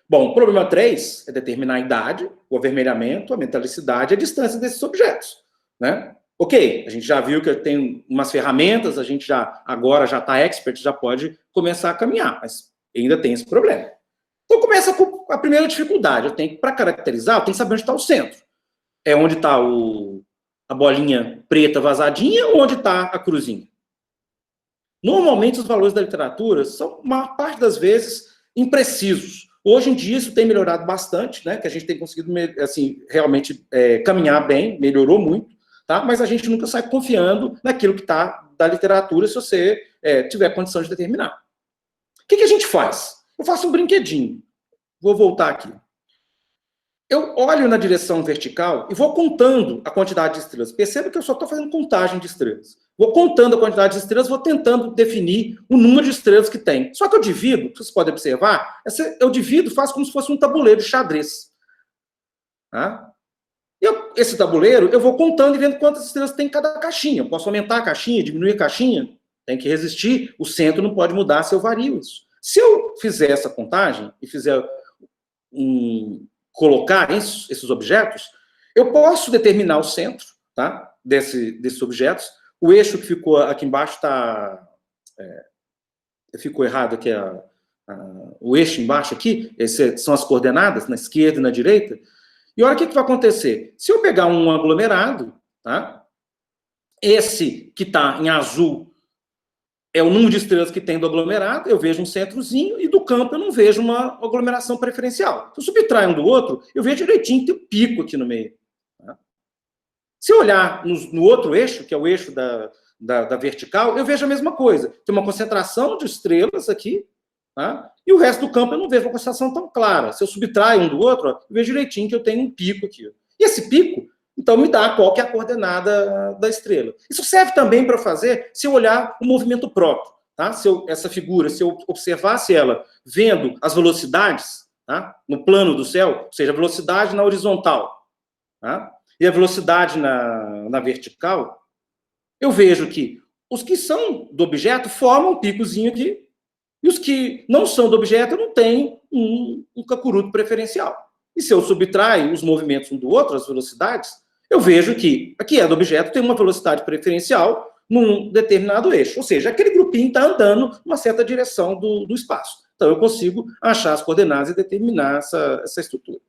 Bom, o problema 3 é determinar a idade, o avermelhamento, a metalicidade e a distância desses objetos, né? Ok, a gente já viu que tem umas ferramentas, a gente agora já está expert, já pode começar a caminhar, mas ainda tem esse problema. Então começa com a primeira dificuldade. Para caracterizar, eu tenho que saber onde está o centro. É onde está a bolinha preta vazadinha ou onde está a cruzinha? Normalmente os valores da literatura são, a maior parte das vezes, imprecisos. Hoje em dia isso tem melhorado bastante, né? Que a gente tem conseguido assim, realmente caminhar bem, melhorou muito, tá? Mas a gente nunca sai confiando naquilo que está da literatura se você tiver condição de determinar. O que a gente faz? Eu faço um brinquedinho. Vou voltar aqui. Eu olho na direção vertical e vou contando a quantidade de estrelas. Perceba que eu só estou fazendo contagem de estrelas. Vou contando a quantidade de estrelas, vou tentando definir o número de estrelas que tem. Só que eu divido, vocês podem observar, eu divido, faço como se fosse um tabuleiro de xadrez. Tá? Esse tabuleiro, eu vou contando e vendo quantas estrelas tem em cada caixinha. Eu posso aumentar a caixinha, diminuir a caixinha. Tem que resistir, o centro não pode mudar se eu vario isso. Se eu fizer essa contagem e fizer colocar esses objetos, eu posso determinar o centro, tá, desses objetos. O eixo que ficou aqui embaixo ficou errado aqui, o eixo embaixo aqui, são as coordenadas, na esquerda e na direita. E olha o que vai acontecer. Se eu pegar um aglomerado, tá, esse que está em azul é o número de estrelas que tem do aglomerado, eu vejo um centrozinho, e do campo eu não vejo uma aglomeração preferencial. Se eu subtrair um do outro, eu vejo direitinho que tem um pico aqui no meio. Tá? Se eu olhar no outro eixo, que é o eixo da vertical, eu vejo a mesma coisa. Tem uma concentração de estrelas aqui, tá? E o resto do campo eu não vejo uma concentração tão clara. Se eu subtrair um do outro, eu vejo direitinho que eu tenho um pico aqui. E esse pico, então, me dá qual que é a coordenada da estrela. Isso serve também para fazer, se eu olhar o movimento próprio. Tá? Essa figura, se eu observasse ela vendo as velocidades, tá, no plano do céu, ou seja, a velocidade na horizontal, tá, e a velocidade na vertical, eu vejo que os que são do objeto formam um picozinho aqui, E os que não são do objeto, eu não tenho um cacuruto preferencial. E se eu subtraio os movimentos um do outro, as velocidades, eu vejo que a que é do objeto tem uma velocidade preferencial num determinado eixo. Ou seja, aquele grupinho está andando numa certa direção do espaço. Então, eu consigo achar as coordenadas e determinar essa estrutura.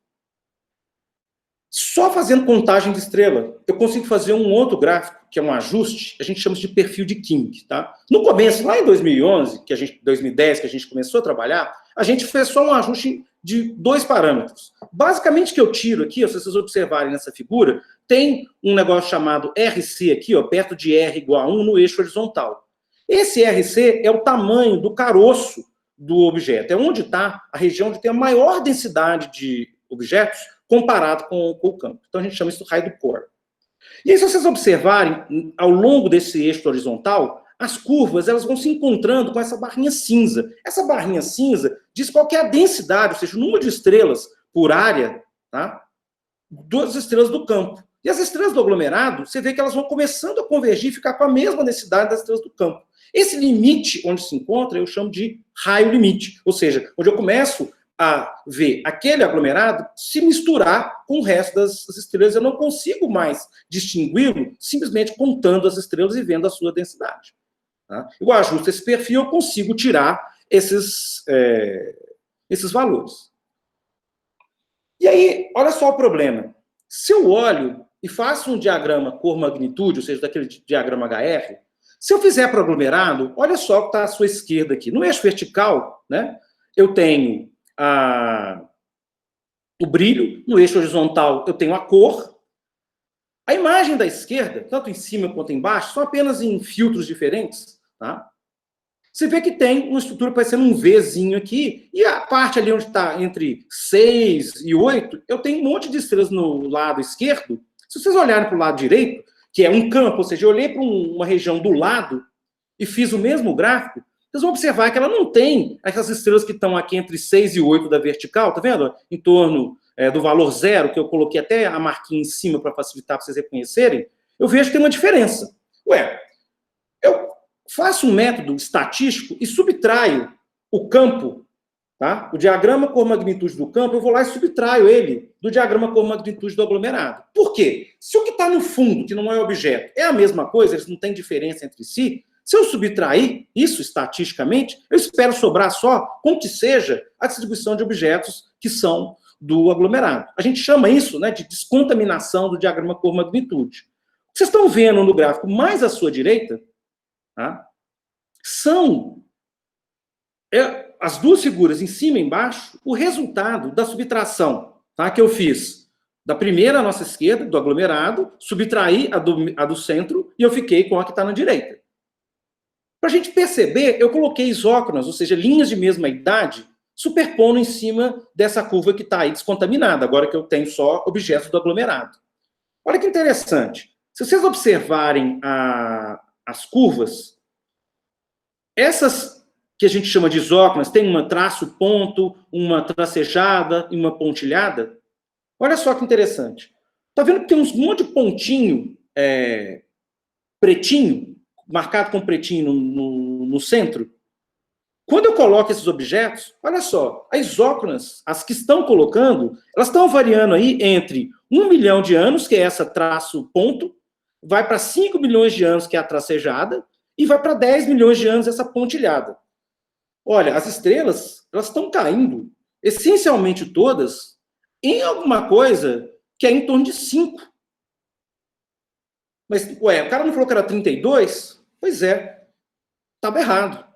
Só fazendo contagem de estrela, eu consigo fazer um outro gráfico, que é um ajuste, a gente chama de perfil de King, tá? No começo, lá em 2011, 2010, que a gente começou a trabalhar, a gente fez só um ajuste de 2 parâmetros. Basicamente, o que eu tiro aqui, se vocês observarem nessa figura, tem um negócio chamado RC aqui, ó, perto de R igual a 1 no eixo horizontal. Esse RC é o tamanho do caroço do objeto, é onde está a região onde tem a maior densidade de objetos comparado com o campo. Então, a gente chama isso de raio do core. E aí, se vocês observarem, ao longo desse eixo horizontal, as curvas elas vão se encontrando com essa barrinha cinza. Essa barrinha cinza diz qual que é a densidade, ou seja, o número de estrelas por área, tá, das estrelas do campo. E as estrelas do aglomerado, você vê que elas vão começando a convergir e ficar com a mesma densidade das estrelas do campo. Esse limite onde se encontra, eu chamo de raio limite, ou seja, onde eu começo a ver aquele aglomerado se misturar com o resto das estrelas. Eu não consigo mais distingui-lo simplesmente contando as estrelas e vendo a sua densidade. Tá? Eu ajusto esse perfil, eu consigo tirar esses valores. E aí, olha só o problema. Se eu olho e faço um diagrama cor-magnitude, ou seja, daquele diagrama HR, se eu fizer para o aglomerado, olha só o que está à sua esquerda aqui. No eixo vertical, né, eu tenho o brilho, no eixo horizontal eu tenho a cor. A imagem da esquerda, tanto em cima quanto embaixo, são apenas em filtros diferentes. Tá? Você vê que tem uma estrutura parecendo um Vzinho aqui, e a parte ali onde está entre 6 e 8, eu tenho um monte de estrelas no lado esquerdo. Se vocês olharem para o lado direito, que é um campo, ou seja, eu olhei para uma região do lado e fiz o mesmo gráfico, vocês vão observar que ela não tem essas estrelas que estão aqui entre 6 e 8 da vertical, tá vendo? Em torno do valor 0, que eu coloquei até a marquinha em cima para facilitar para vocês reconhecerem, eu vejo que tem uma diferença. Ué, eu faço um método estatístico e subtraio o campo, tá? O diagrama cor-magnitude do campo, eu vou lá e subtraio ele do diagrama cor-magnitude do aglomerado. Por quê? Se o que está no fundo, que não é objeto, é a mesma coisa, eles não têm diferença entre si, se eu subtrair isso estatisticamente, eu espero sobrar só com que seja a distribuição de objetos que são do aglomerado. A gente chama isso, né, de descontaminação do diagrama cor-magnitude. O que vocês estão vendo no gráfico mais à sua direita, tá, são as duas figuras em cima e embaixo, o resultado da subtração, tá, que eu fiz da primeira à nossa esquerda, do aglomerado, subtraí a do centro e eu fiquei com a que está na direita. Para a gente perceber, eu coloquei isócronas, ou seja, linhas de mesma idade, superpondo em cima dessa curva que está aí descontaminada, agora que eu tenho só objetos do aglomerado. Olha que interessante. Se vocês observarem as curvas, essas que a gente chama de isócronas, tem uma traço-ponto, uma tracejada e uma pontilhada. Olha só que interessante. Está vendo que tem um monte de pontinho pretinho, marcado com pretinho no centro? Quando eu coloco esses objetos, olha só, as isócronas, as que estão colocando, elas estão variando aí entre 1 milhão de anos, que é essa traço-ponto, vai para 5 milhões de anos, que é a tracejada, e vai para 10 milhões de anos, essa pontilhada. Olha, as estrelas, elas estão caindo, essencialmente todas, em alguma coisa que é em torno de 5. Mas, ué, o cara não falou que era 32? Pois é, estava errado.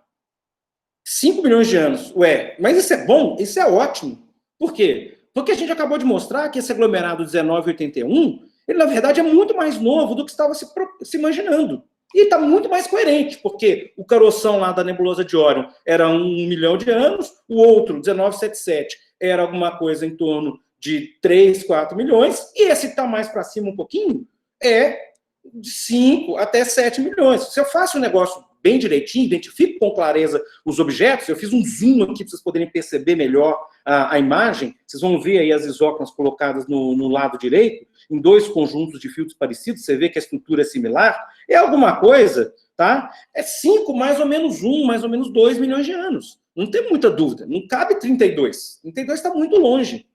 5 milhões de anos. Ué, mas isso é bom? Isso é ótimo. Por quê? Porque a gente acabou de mostrar que esse aglomerado 1981, ele, na verdade, é muito mais novo do que estava se imaginando. E está muito mais coerente, porque o caroção lá da nebulosa de Órion era 1 milhão de anos, o outro, 1977, era alguma coisa em torno de 3, 4 milhões, e esse que está mais para cima um pouquinho é de 5 até 7 milhões. Se eu faço um negócio bem direitinho, identifico com clareza os objetos, eu fiz um zoom aqui para vocês poderem perceber melhor a imagem, vocês vão ver aí as isócronas colocadas no lado direito, em 2 conjuntos de filtros parecidos, você vê que a estrutura é similar, é alguma coisa, tá? É 5, mais ou menos 1, mais ou menos 2 milhões de anos. Não tem muita dúvida. Não cabe 32. 32 está muito longe.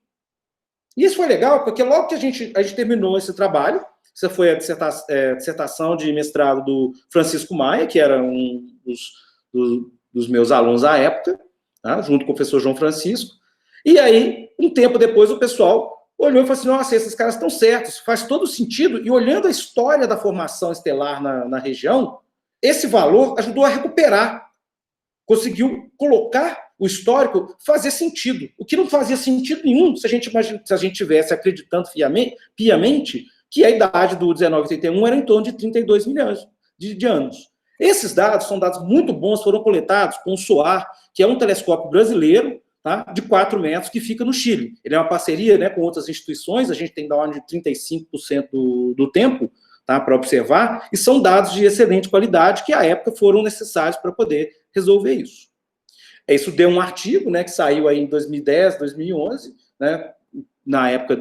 E isso foi legal, porque logo que a gente terminou esse trabalho, essa foi a dissertação de mestrado do Francisco Maia, que era um dos meus alunos à época, tá? Junto com o professor João Francisco. E aí, um tempo depois, o pessoal olhou e falou assim, nossa, esses caras estão certos, faz todo sentido. E olhando a história da formação estelar na região, esse valor ajudou a recuperar, conseguiu colocar o histórico fazer sentido. O que não fazia sentido nenhum se a gente tivesse acreditando piamente que a idade do 1981 era em torno de 32 milhões de anos. Esses dados são dados muito bons, foram coletados com o SOAR, que é um telescópio brasileiro, tá, de 4 metros, que fica no Chile. Ele é uma parceria, né, com outras instituições, a gente tem da ordem de 35% do tempo, tá, para observar, e são dados de excelente qualidade que, à época, foram necessários para poder resolver isso. Isso deu um artigo, né, que saiu aí em 2010, 2011, né, na época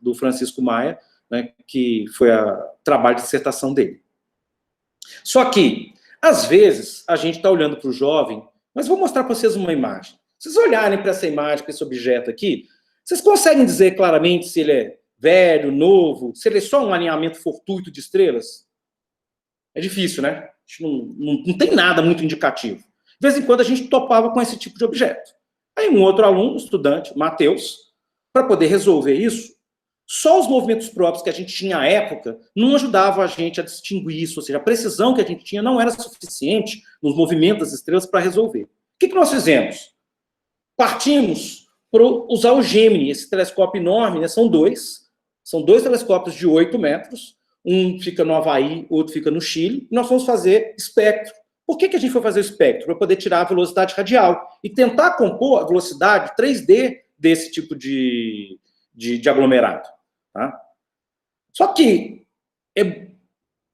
do Francisco Maia, né, que foi o trabalho de dissertação dele. Só que, às vezes, a gente está olhando para o jovem, mas vou mostrar para vocês uma imagem. Se vocês olharem para essa imagem, para esse objeto aqui, vocês conseguem dizer claramente se ele é velho, novo, se ele é só um alinhamento fortuito de estrelas? É difícil, né? A gente não tem nada muito indicativo. De vez em quando a gente topava com esse tipo de objeto. Aí um outro aluno, estudante, Matheus, para poder resolver isso, só os movimentos próprios que a gente tinha à época não ajudavam a gente a distinguir isso, ou seja, a precisão que a gente tinha não era suficiente nos movimentos das estrelas para resolver. O que nós fizemos? Partimos para usar o Gemini, esse telescópio enorme, né? São dois telescópios de 8 metros, um fica no Havaí, outro fica no Chile, e nós vamos fazer espectro. Por que a gente foi fazer o espectro? Para poder tirar a velocidade radial e tentar compor a velocidade 3D desse tipo de aglomerado. Tá? Só que é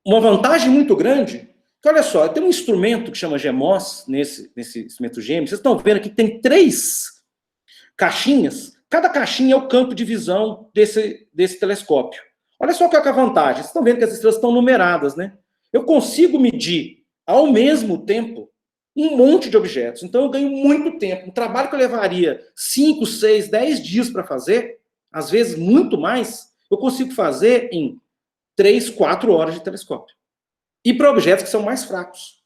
uma vantagem muito grande, que olha só, tem um instrumento que chama GEMOS, nesse instrumento Gemini, vocês estão vendo aqui que tem 3 caixinhas, cada caixinha é o campo de visão desse telescópio. Olha só qual é a vantagem, vocês estão vendo que as estrelas estão numeradas, né? Eu consigo medir, ao mesmo tempo, um monte de objetos. Então, eu ganho muito tempo. Um trabalho que eu levaria 5, 6, 10 dias para fazer, às vezes muito mais, eu consigo fazer em 3, 4 horas de telescópio. E para objetos que são mais fracos.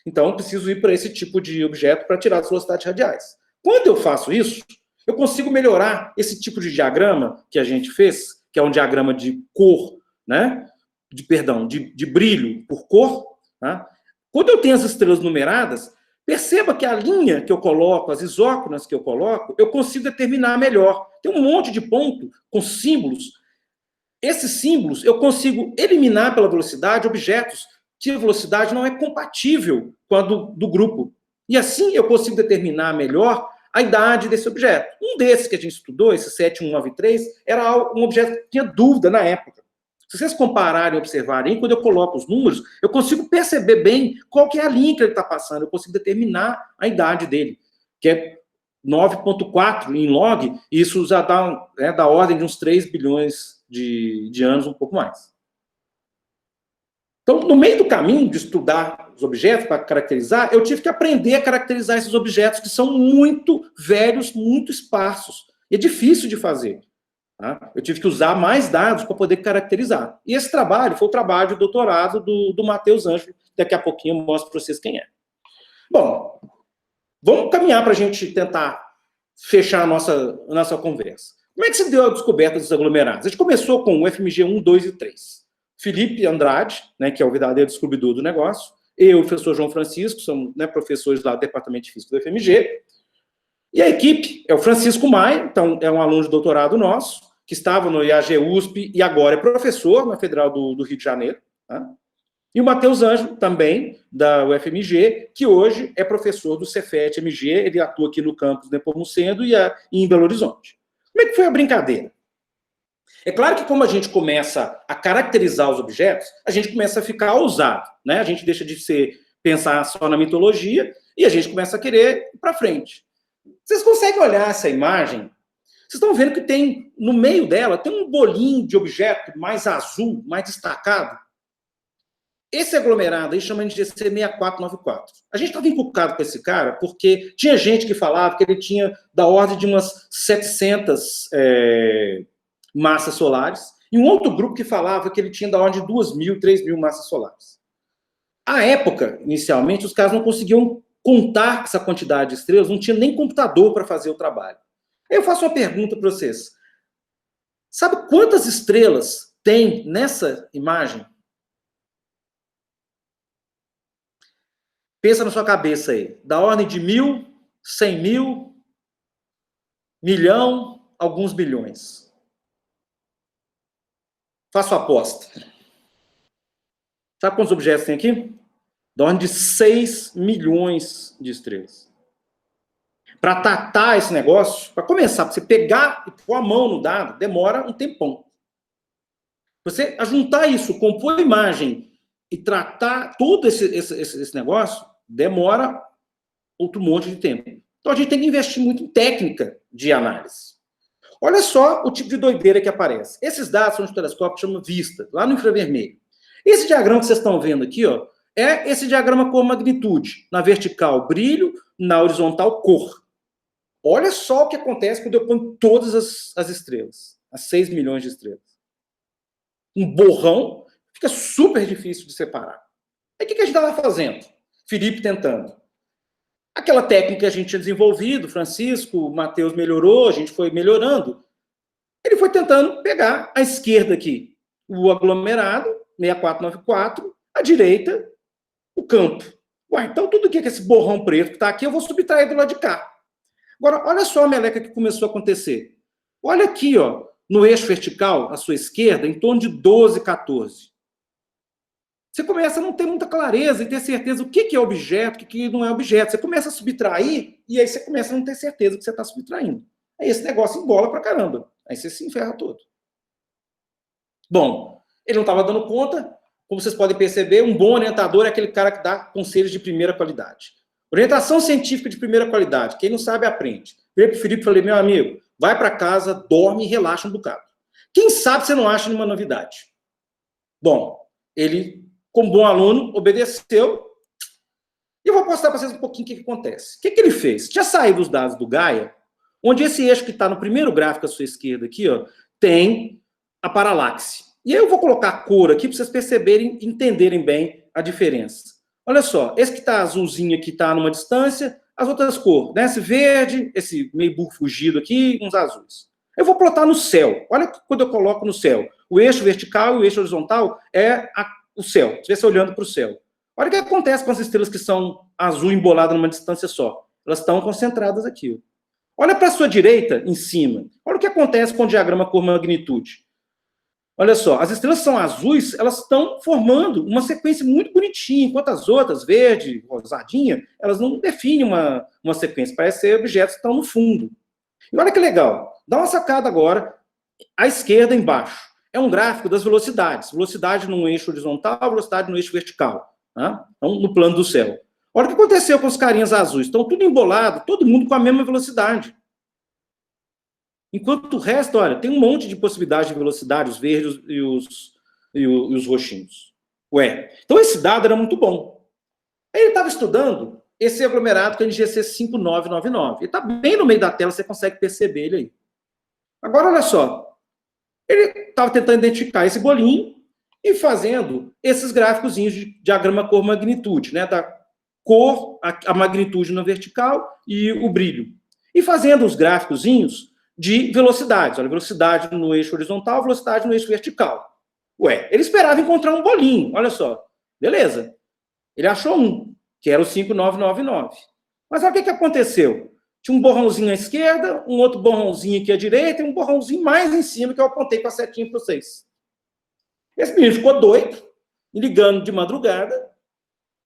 Então, eu preciso ir para esse tipo de objeto para tirar as velocidades radiais. Quando eu faço isso, eu consigo melhorar esse tipo de diagrama que a gente fez, que é um diagrama de cor, né? De brilho por cor. Tá? Quando eu tenho as estrelas numeradas, perceba que a linha que eu coloco, as isócronas que eu coloco, eu consigo determinar melhor. Tem um monte de ponto com símbolos. Esses símbolos eu consigo eliminar pela velocidade objetos que a velocidade não é compatível com a do grupo. E assim eu consigo determinar melhor a idade desse objeto. Um desses que a gente estudou, esse 7193, era um objeto que tinha dúvida na época. Se vocês compararem e observarem, quando eu coloco os números, eu consigo perceber bem qual que é a linha que ele está passando, eu consigo determinar a idade dele, que é 9,4 em log, e isso já dá da ordem de uns 3 bilhões de anos, um pouco mais. Então, no meio do caminho de estudar os objetos para caracterizar, eu tive que aprender a caracterizar esses objetos que são muito velhos, muito esparsos. E é difícil de fazer. Tá? Eu tive que usar mais dados para poder caracterizar. E esse trabalho foi o trabalho de doutorado do Matheus Ângelo. Daqui a pouquinho eu mostro para vocês quem é. Bom, vamos caminhar para a gente tentar fechar a nossa conversa. Como é que se deu a descoberta dos aglomerados? A gente começou com o FMG 1, 2 e 3. Felipe Andrade, né, que é o verdadeiro descobridor do negócio, eu e o professor João Francisco, somos, né, professores lá do Departamento de Física do FMG, e a equipe é o Francisco Maia, então é um aluno de doutorado nosso, que estava no IAG-USP e agora é professor na Federal do Rio de Janeiro, tá? E o Matheus Ângelo, também, da UFMG, que hoje é professor do Cefet-MG, ele atua aqui no campus de Nepomuceno e em Belo Horizonte. Como é que foi a brincadeira? É claro que como a gente começa a caracterizar os objetos, a gente começa a ficar ousado, né? A gente deixa de pensar só na mitologia e a gente começa a querer ir para frente. Vocês conseguem olhar essa imagem? Vocês estão vendo que tem, no meio dela, tem um bolinho de objeto mais azul, mais destacado? Esse aglomerado aí chama de GC 6494. A gente estava encucado com esse cara porque tinha gente que falava que ele tinha da ordem de umas 700 massas solares, e um outro grupo que falava que ele tinha da ordem de 2.000, 3.000 massas solares. À época, inicialmente, os caras não conseguiam contar essa quantidade de estrelas, não tinha nem computador para fazer o trabalho. Aí eu faço uma pergunta para vocês. Sabe quantas estrelas tem nessa imagem? Pensa na sua cabeça aí. Da ordem de 1.000, 100.000, milhão, alguns bilhões. Faço a aposta. Sabe quantos objetos tem aqui? Da ordem de 6 milhões de estrelas. Para tratar esse negócio, para começar, para você pegar e pôr a mão no dado, demora um tempão. Você juntar isso, compor a imagem e tratar todo esse negócio, demora outro monte de tempo. Então a gente tem que investir muito em técnica de análise. Olha só o tipo de doideira que aparece. Esses dados são de telescópio que chama vista, lá no infravermelho. Esse diagrama que vocês estão vendo aqui, ó, é esse diagrama com magnitude. Na vertical, brilho, na horizontal, cor. Olha só o que acontece quando eu ponho todas as estrelas, as 6 milhões de estrelas. Um borrão, fica super difícil de separar. Aí o que a gente estava fazendo? Felipe tentando. Aquela técnica que a gente tinha desenvolvido, Francisco, o Matheus melhorou, a gente foi melhorando. Ele foi tentando pegar à esquerda aqui o aglomerado, 6494, à direita, o campo. Ué, então tudo que é esse borrão preto que está aqui, eu vou subtrair do lado de cá. Agora, olha só a meleca que começou a acontecer. Olha aqui, ó, no eixo vertical, à sua esquerda, em torno de 12, 14. Você começa a não ter muita clareza e ter certeza do que é objeto, o que não é objeto. Você começa a subtrair e aí você começa a não ter certeza que você está subtraindo. Aí esse negócio embola pra caramba. Aí você se enferra todo. Bom, ele não estava dando conta. Como vocês podem perceber, um bom orientador é aquele cara que dá conselhos de primeira qualidade. Orientação científica de primeira qualidade. Quem não sabe, aprende. Eu para o Felipe e falei, meu amigo, vai para casa, dorme e relaxa um bocado. Quem sabe você não acha nenhuma novidade? Bom, ele, como bom aluno, obedeceu. E eu vou mostrar para vocês um pouquinho o que acontece. O que ele fez? Tinha saído os dados do Gaia, onde esse eixo que está no primeiro gráfico à sua esquerda aqui, ó, tem a paralaxe. E aí eu vou colocar a cor aqui para vocês perceberem, entenderem bem a diferença. Olha só, esse que está azulzinho aqui está numa distância, as outras cores, né? Esse verde, esse meio burro fugido aqui, uns azuis. Eu vou plotar no céu. Olha quando eu coloco no céu. O eixo vertical e o eixo horizontal é o céu. Você olhando para o céu. Olha o que acontece com as estrelas que são azul embolada numa distância só. Elas estão concentradas aqui. Olha para a sua direita, em cima. Olha o que acontece com o diagrama por magnitude. Olha só, as estrelas são azuis, elas estão formando uma sequência muito bonitinha, enquanto as outras, verde, rosadinha, elas não definem uma sequência, parece ser objetos que estão no fundo. E olha que legal, dá uma sacada agora, à esquerda embaixo, é um gráfico das velocidades, velocidade no eixo horizontal, velocidade no eixo vertical, tá? Então, no plano do céu. Olha o que aconteceu com os carinhas azuis, estão tudo embolado, todo mundo com a mesma velocidade. Enquanto o resto, olha, tem um monte de possibilidades de velocidade, os verdes e os roxinhos. Ué, então esse dado era muito bom. Aí ele estava estudando esse aglomerado que é o NGC 5999. Ele está bem no meio da tela, você consegue perceber ele aí. Agora, olha só. Ele estava tentando identificar esse bolinho e fazendo esses gráficozinhos de diagrama cor-magnitude, né? Da cor, a magnitude na vertical e o brilho. E fazendo os gráficozinhos de velocidades. Olha, velocidade no eixo horizontal, velocidade no eixo vertical. Ué, ele esperava encontrar um bolinho, olha só. Beleza. Ele achou um, que era o 5999. Mas olha o que aconteceu. Tinha um borrãozinho à esquerda, um outro borrãozinho aqui à direita e um borrãozinho mais em cima que eu apontei com a setinha para vocês. Esse menino ficou doido, ligando de madrugada.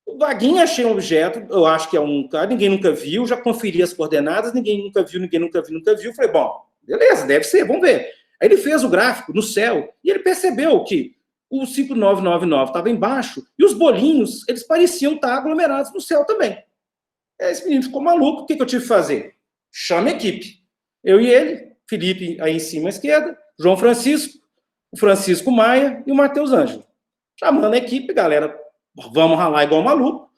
O vaguinho achei um objeto, eu acho que é um cara, ninguém nunca viu, já conferi as coordenadas, ninguém nunca viu. Falei, bom, beleza, deve ser, vamos ver. Aí ele fez o gráfico no céu e ele percebeu que o 5999 estava embaixo e os bolinhos, eles pareciam estar aglomerados no céu também. Aí esse menino ficou maluco, o que eu tive que fazer? Chama a equipe. Eu e ele, Felipe aí em cima à esquerda, João Francisco, o Francisco Maia e o Matheus Ângelo. Chamando a equipe, galera, vamos ralar igual maluco.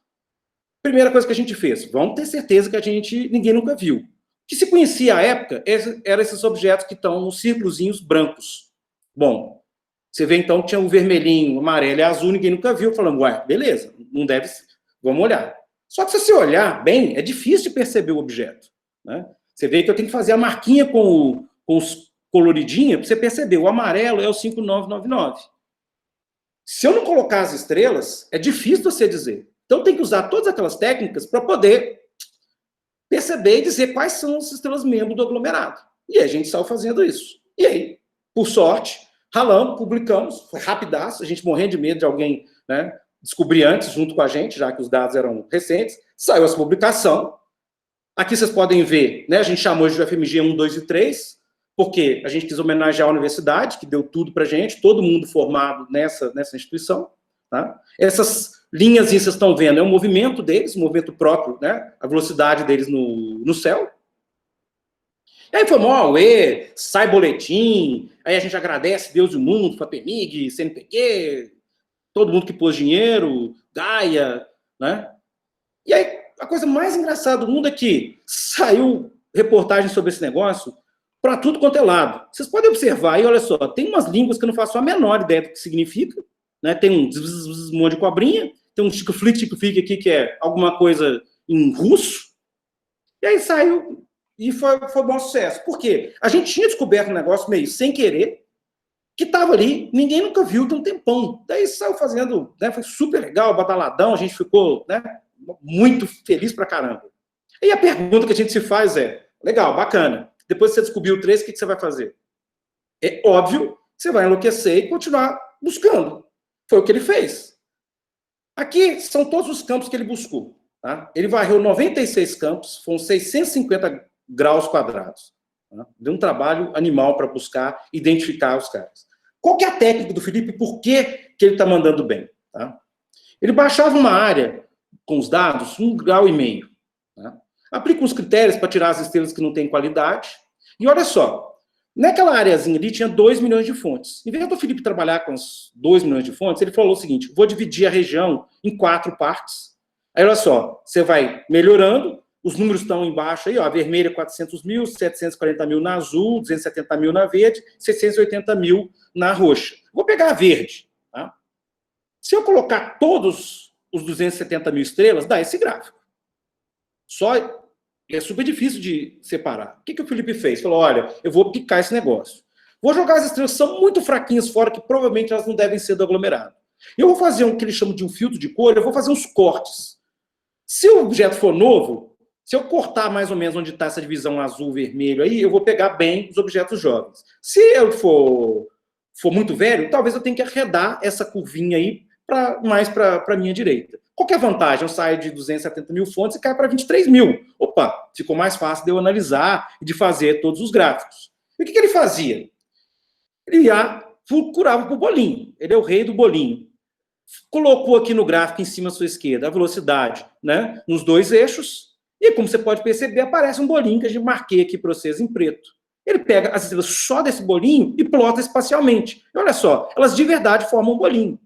Primeira coisa que a gente fez, vamos ter certeza que ninguém nunca viu. O que se conhecia à época eram esses objetos que estão nos círculozinhos brancos. Bom, você vê então que tinha o vermelhinho, o amarelo e o azul, ninguém nunca viu, falando, ué, beleza, não deve ser, vamos olhar. Só que se você olhar bem, é difícil de perceber o objeto, né? Você vê que eu tenho que fazer a marquinha com os coloridinhos para você perceber, o amarelo é o 5999. Se eu não colocar as estrelas, é difícil você dizer. Então tem que usar todas aquelas técnicas para poder perceber e dizer quais são as estrelas membros do aglomerado. E a gente saiu fazendo isso. E aí, por sorte, ralamos, publicamos, foi rapidaço, a gente morrendo de medo de alguém, né, descobrir antes junto com a gente, já que os dados eram recentes, saiu essa publicação. Aqui vocês podem ver, né, a gente chamou de UFMG 1, 2 e 3, porque a gente quis homenagear a universidade, que deu tudo para a gente, todo mundo formado nessa instituição. Tá? Essas linhas que vocês estão vendo é o movimento deles, o movimento próprio, né, a velocidade deles no céu. E aí foi mó, sai boletim, aí a gente agradece Deus e o mundo, FAPEMIG, CNPq, todo mundo que pôs dinheiro, Gaia, né? E aí, a coisa mais engraçada do mundo é que saiu reportagem sobre esse negócio para tudo quanto é lado. Vocês podem observar aí, olha só, tem umas línguas que eu não faço a menor ideia do que significa, né? Tem um monte de cobrinha, tem um chico-flick aqui, que é alguma coisa em russo, e aí saiu, e foi bom sucesso. Por quê? A gente tinha descoberto um negócio meio sem querer, que estava ali, ninguém nunca viu, tem um tempão. Daí saiu fazendo, né, foi super legal, bataladão, a gente ficou, né, muito feliz pra caramba. E a pergunta que a gente se faz é, legal, bacana, depois que você descobriu o 3, o que você vai fazer? É óbvio que você vai enlouquecer e continuar buscando. Foi o que ele fez. Aqui são todos os campos que ele buscou. Tá? Ele varreu 96 campos, foram 650 graus quadrados. Tá? Deu um trabalho animal para buscar, identificar os caras. Qual que é a técnica do Felipe? Por que ele está mandando bem? Tá? Ele baixava uma área com os dados, 1,5 grau. Tá? Aplica uns critérios para tirar as estrelas que não têm qualidade. E olha só, naquela areazinha ali tinha 2 milhões de fontes. Em vez do Felipe trabalhar com os 2 milhões de fontes, ele falou o seguinte, vou dividir a região em 4 partes. Aí, olha só, você vai melhorando, os números estão embaixo aí, ó, a vermelha 400 mil, 740 mil na azul, 270 mil na verde, 680 mil na roxa. Vou pegar a verde. Tá? Se eu colocar todos os 270 mil estrelas, dá esse gráfico. Só é super difícil de separar. O que o Felipe fez? Falou, olha, eu vou picar esse negócio. Vou jogar as estrelas que são muito fraquinhas fora, que provavelmente elas não devem ser do aglomerado. Eu vou fazer o que eles chamam de um filtro de cor, eu vou fazer uns cortes. Se o objeto for novo, se eu cortar mais ou menos onde está essa divisão azul-vermelho aí, eu vou pegar bem os objetos jovens. Se eu for muito velho, talvez eu tenha que arredar essa curvinha aí mais para a minha direita. Qual que é a vantagem? Eu saio de 270 mil fontes e caio para 23 mil. Opa, ficou mais fácil de eu analisar e de fazer todos os gráficos. E o que ele fazia? Ele curava para o bolinho. Ele é o rei do bolinho. Colocou aqui no gráfico em cima à sua esquerda a velocidade, né, nos 2 eixos, e como você pode perceber, aparece um bolinho que a gente marquei aqui para vocês em preto. Ele pega as estrelas só desse bolinho e plota espacialmente. E olha só, elas de verdade formam um bolinho.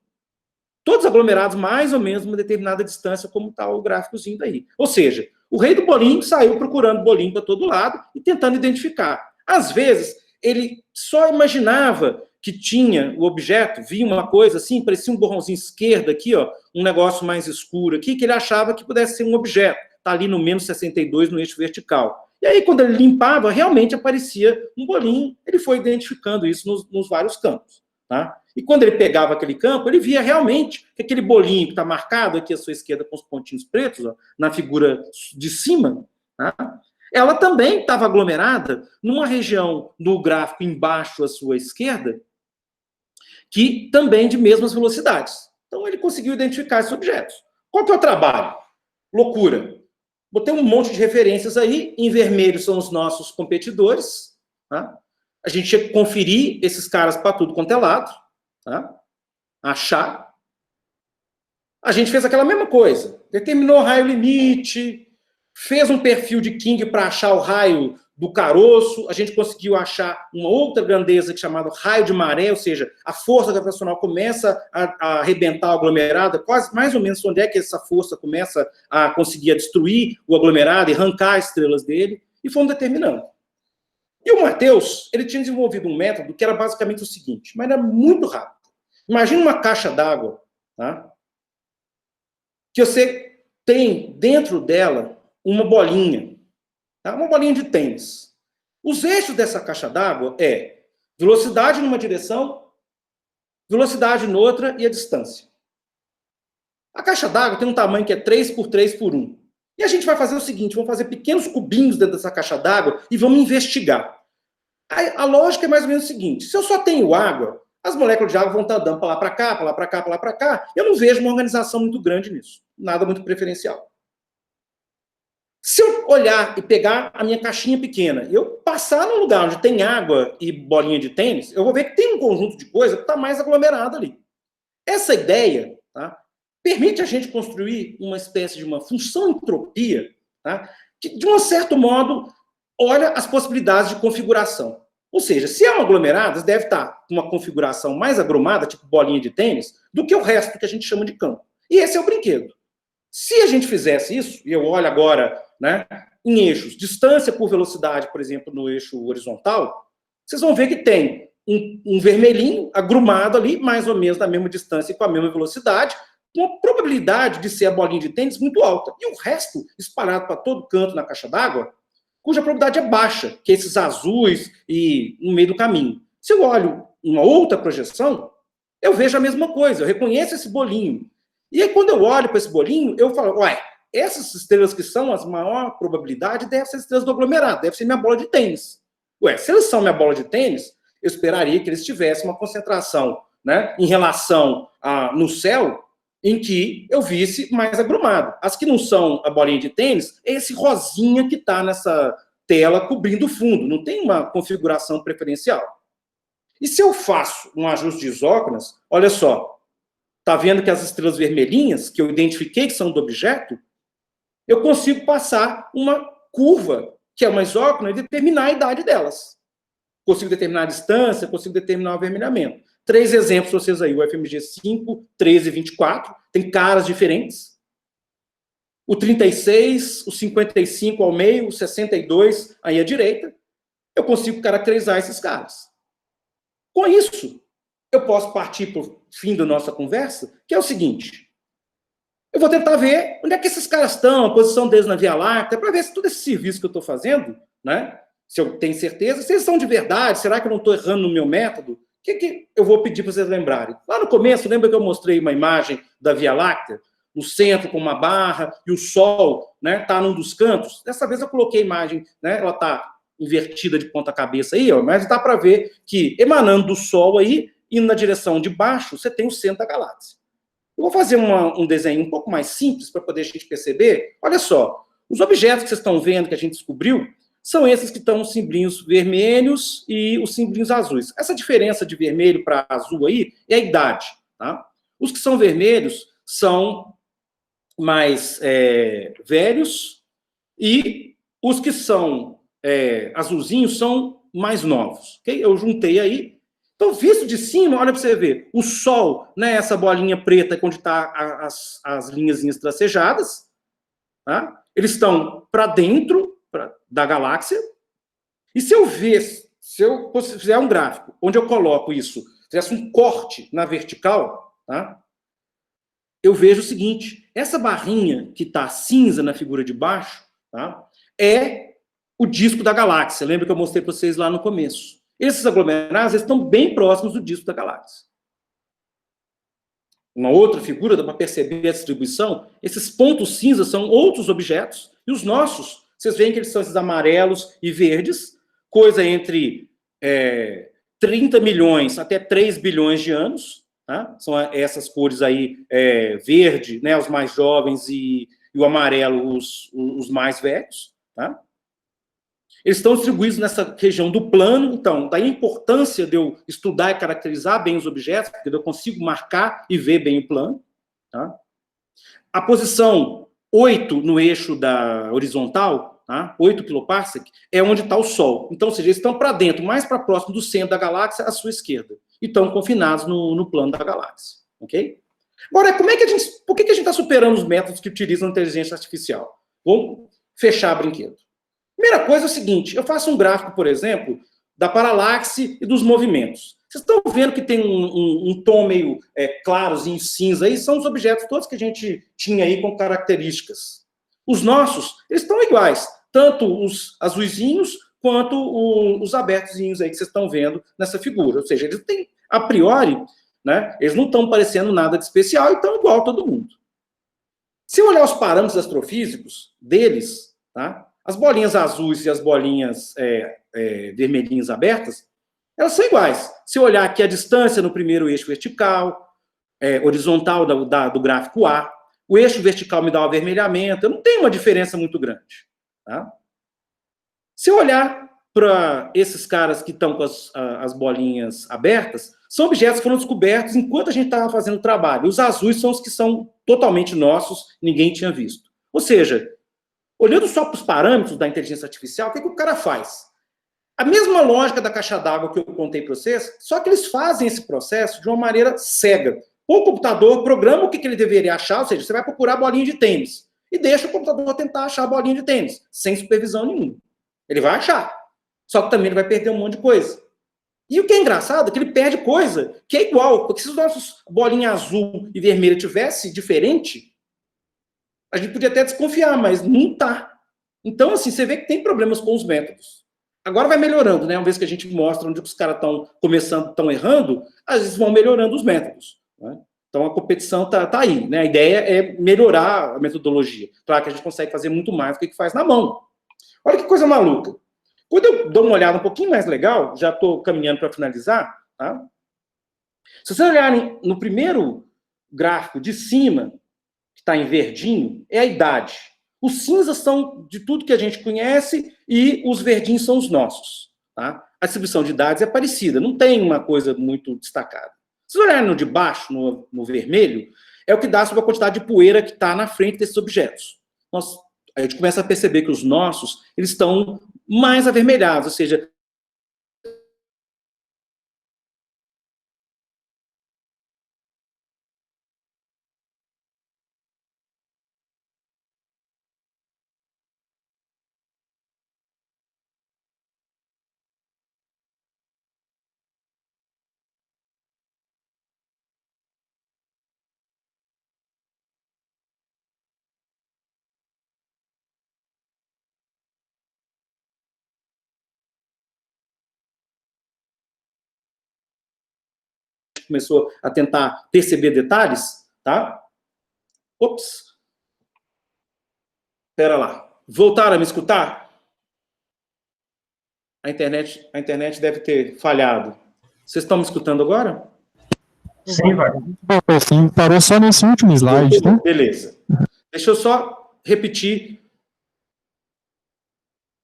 Todos aglomerados mais ou menos uma determinada distância, como está o gráficozinho daí. Ou seja, o rei do bolinho saiu procurando bolinho para todo lado e tentando identificar. Às vezes, ele só imaginava que tinha o objeto, via uma coisa assim, parecia um borrãozinho esquerdo aqui, ó, um negócio mais escuro aqui, que ele achava que pudesse ser um objeto. Está ali no menos 62 no eixo vertical. E aí, quando ele limpava, realmente aparecia um bolinho. Ele foi identificando isso nos vários campos. Tá? E quando ele pegava aquele campo, ele via realmente que aquele bolinho que está marcado aqui à sua esquerda com os pontinhos pretos, ó, na figura de cima, tá? Ela também estava aglomerada numa região do gráfico embaixo à sua esquerda, que também de mesmas velocidades. Então, ele conseguiu identificar esses objetos. Qual que é o trabalho? Loucura. Botei um monte de referências aí, em vermelho são os nossos competidores, tá? A gente tinha que conferir esses caras para tudo quanto é lado, tá? Achar. A gente fez aquela mesma coisa, determinou o raio limite, fez um perfil de King para achar o raio do caroço, a gente conseguiu achar uma outra grandeza chamada raio de maré, ou seja, a força gravitacional começa a arrebentar o aglomerado, quase mais ou menos onde é que essa força começa a conseguir destruir o aglomerado e arrancar as estrelas dele, e fomos determinando. E o Matheus, ele tinha desenvolvido um método que era basicamente o seguinte, mas era muito rápido. Imagina uma caixa d'água, tá? Que você tem dentro dela uma bolinha, tá? Uma bolinha de tênis. Os eixos dessa caixa d'água é velocidade numa direção, velocidade noutra e a distância. A caixa d'água tem um tamanho que é 3 por 3 por 1. E a gente vai fazer o seguinte, vamos fazer pequenos cubinhos dentro dessa caixa d'água e vamos investigar. A lógica é mais ou menos o seguinte, se eu só tenho água, as moléculas de água vão estar dando para lá para cá, para lá para cá, para lá para cá, eu não vejo uma organização muito grande nisso. Nada muito preferencial. Se eu olhar e pegar a minha caixinha pequena e eu passar num lugar onde tem água e bolinha de tênis, eu vou ver que tem um conjunto de coisa que está mais aglomerado ali. Essa ideia, tá, permite a gente construir uma espécie de uma função entropia, tá, que, de um certo modo, olha as possibilidades de configuração. Ou seja, se é um aglomerado, deve estar com uma configuração mais agrumada, tipo bolinha de tênis, do que o resto que a gente chama de campo. E esse é o brinquedo. Se a gente fizesse isso, e eu olho agora, né, em eixos, distância por velocidade, por exemplo, no eixo horizontal, vocês vão ver que tem um vermelhinho agrumado ali, mais ou menos na mesma distância e com a mesma velocidade, com a probabilidade de ser a bolinha de tênis muito alta. E o resto, espalhado para todo canto na caixa d'água, cuja probabilidade é baixa, que é esses azuis e no meio do caminho. Se eu olho uma outra projeção, eu vejo a mesma coisa, eu reconheço esse bolinho. E aí, quando eu olho para esse bolinho, eu falo, ué, essas estrelas que são as maior probabilidade devem ser estrelas do aglomerado, deve ser minha bola de tênis. Ué, se eles são minha bola de tênis, eu esperaria que eles tivessem uma concentração, né, em relação no céu, em que eu visse mais agrumado. As que não são a bolinha de tênis, é esse rosinha que está nessa tela cobrindo o fundo, não tem uma configuração preferencial. E se eu faço um ajuste de isócronas, olha só, está vendo que as estrelas vermelhinhas, que eu identifiquei que são do objeto, eu consigo passar uma curva, que é uma isócrona, e determinar a idade delas. Consigo determinar a distância, consigo determinar o avermelhamento. 3 exemplos para vocês aí, o FMG 5, 13 e 24, tem caras diferentes. O 36, o 55 ao meio, o 62 aí à direita, eu consigo caracterizar esses caras. Com isso, eu posso partir para o fim da nossa conversa, que é o seguinte, eu vou tentar ver onde é que esses caras estão, a posição deles na Via Láctea, para ver se todo esse serviço que eu estou fazendo, né, se eu tenho certeza, se eles são de verdade, será que eu não estou errando no meu método? O que eu vou pedir para vocês lembrarem? Lá no começo, lembra que eu mostrei uma imagem da Via Láctea? No centro com uma barra, e o Sol, né, tá num dos cantos. Dessa vez eu coloquei a imagem, né, ela está invertida de ponta cabeça aí, ó, mas dá para ver que emanando do Sol aí, indo na direção de baixo, você tem o centro da galáxia. Eu vou fazer um desenho um pouco mais simples para poder a gente perceber. Olha só, os objetos que vocês estão vendo que a gente descobriu são esses que estão os símbolos vermelhos e os símbolos azuis. Essa diferença de vermelho para azul aí é a idade, tá? Os que são vermelhos são mais velhos e os que são azulzinhos são mais novos, ok? Eu juntei aí. Então, visto de cima, olha para você ver, o Sol, né, essa bolinha preta onde estão as linhazinhas tracejadas, tá? Eles estão para dentro da galáxia, e se eu fizer um gráfico onde eu coloco isso, fizesse um corte na vertical, tá? Eu vejo o seguinte, essa barrinha que está cinza na figura de baixo, tá, é o disco da galáxia. Lembra que eu mostrei para vocês lá no começo? Esses aglomerados estão bem próximos do disco da galáxia. Uma outra figura, dá para perceber a distribuição, esses pontos cinzas são outros objetos, e os nossos, vocês veem que eles são esses amarelos e verdes, coisa entre 30 milhões até 3 bilhões de anos, tá? São essas cores aí, verde, né, os mais jovens, e o amarelo, os mais velhos, tá? Eles estão distribuídos nessa região do plano, então, daí a importância de eu estudar e caracterizar bem os objetos, porque eu consigo marcar e ver bem o plano, tá? A posição 8 no eixo da horizontal, tá? 8 kiloparsec, é onde está o Sol. Então, ou seja, eles estão para dentro, mais para próximo do centro da galáxia, à sua esquerda. E estão confinados no plano da galáxia. Ok? Agora, por que a gente está superando os métodos que utilizam inteligência artificial? Vamos fechar brinquedo. Primeira coisa é o seguinte, eu faço um gráfico, por exemplo, da paralaxe e dos movimentos. Vocês estão vendo que tem um tom meio clarozinho, cinza aí? São os objetos todos que a gente tinha aí com características. Os nossos, eles estão iguais. Tanto os azuisinhos, quanto os abertozinhos aí que vocês estão vendo nessa figura. Ou seja, eles têm, a priori, né, eles não estão parecendo nada de especial e estão igual a todo mundo. Se eu olhar os parâmetros astrofísicos deles, tá, as bolinhas azuis e as bolinhas vermelhinhas abertas, elas são iguais. Se eu olhar aqui a distância no primeiro eixo vertical, horizontal do gráfico A, o eixo vertical me dá o avermelhamento, eu não tenho uma diferença muito grande. Tá? Se eu olhar para esses caras que estão com as bolinhas abertas, são objetos que foram descobertos enquanto a gente estava fazendo o trabalho. Os azuis são os que são totalmente nossos, ninguém tinha visto. Ou seja, olhando só para os parâmetros da inteligência artificial, o que o cara faz? A mesma lógica da caixa d'água que eu contei para vocês, só que eles fazem esse processo de uma maneira cega. O computador programa o que ele deveria achar, ou seja, você vai procurar bolinha de tênis e deixa o computador tentar achar a bolinha de tênis, sem supervisão nenhuma. Ele vai achar, só que também ele vai perder um monte de coisa. E o que é engraçado é que ele perde coisa que é igual, porque se os nossos bolinha azul e vermelha tivesse diferente, a gente podia até desconfiar, mas não tá. Então, assim, você vê que tem problemas com os métodos. Agora vai melhorando, né? Uma vez que a gente mostra onde os caras estão começando, estão errando, às vezes vão melhorando os métodos. Né? Então, a competição tá aí, né? A ideia é melhorar a metodologia. Claro que a gente consegue fazer muito mais do que faz na mão. Olha que coisa maluca. Quando eu dou uma olhada um pouquinho mais legal, já estou caminhando para finalizar, tá? Se vocês olharem no primeiro gráfico de cima, que está em verdinho, é a idade. Os cinzas são de tudo que a gente conhece e os verdinhos são os nossos. Tá? A distribuição de idades é parecida, não tem uma coisa muito destacada. Se vocês olharem no de baixo, no vermelho, é o que dá sobre a quantidade de poeira que está na frente desses objetos. A gente começa a perceber que os nossos, eles estão mais avermelhados, ou seja, começou a tentar perceber detalhes, tá? Ops. Espera lá. Voltaram a me escutar? A internet deve ter falhado. Vocês estão me escutando agora? Sim, vai. Parou só nesse último slide, tá? Beleza. Deixa eu só repetir.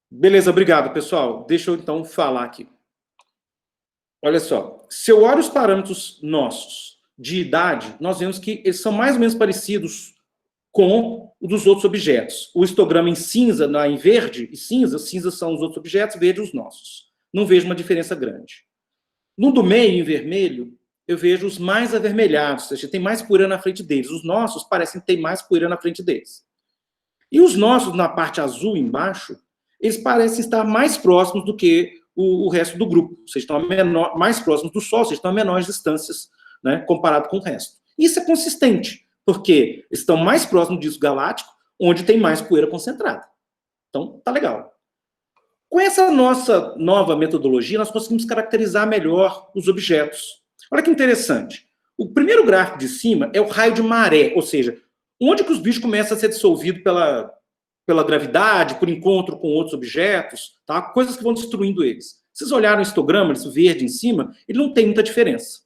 Beleza, obrigado, pessoal. Deixa eu, então, falar aqui. Olha só. Se eu olho os parâmetros nossos de idade, nós vemos que eles são mais ou menos parecidos com o dos outros objetos. O histograma em cinza, em verde e cinza, cinza são os outros objetos, verde os nossos. Não vejo uma diferença grande. No do meio, em vermelho, eu vejo os mais avermelhados, ou seja, tem mais poeira na frente deles. Os nossos parecem ter mais poeira na frente deles. E os nossos, na parte azul, embaixo, eles parecem estar mais próximos do que o resto do grupo. Ou seja, estão mais próximos do Sol, ou seja, estão a menores distâncias, né, comparado com o resto. Isso é consistente, porque estão mais próximos do disco galáctico, onde tem mais poeira concentrada. Então, tá legal. Com essa nossa nova metodologia, nós conseguimos caracterizar melhor os objetos. Olha que interessante. O primeiro gráfico de cima é o raio de maré, ou seja, onde que os bichos começam a ser dissolvidos pela gravidade, por encontro com outros objetos, tá? Coisas que vão destruindo eles. Se vocês olharem o histograma, esse verde em cima, ele não tem muita diferença.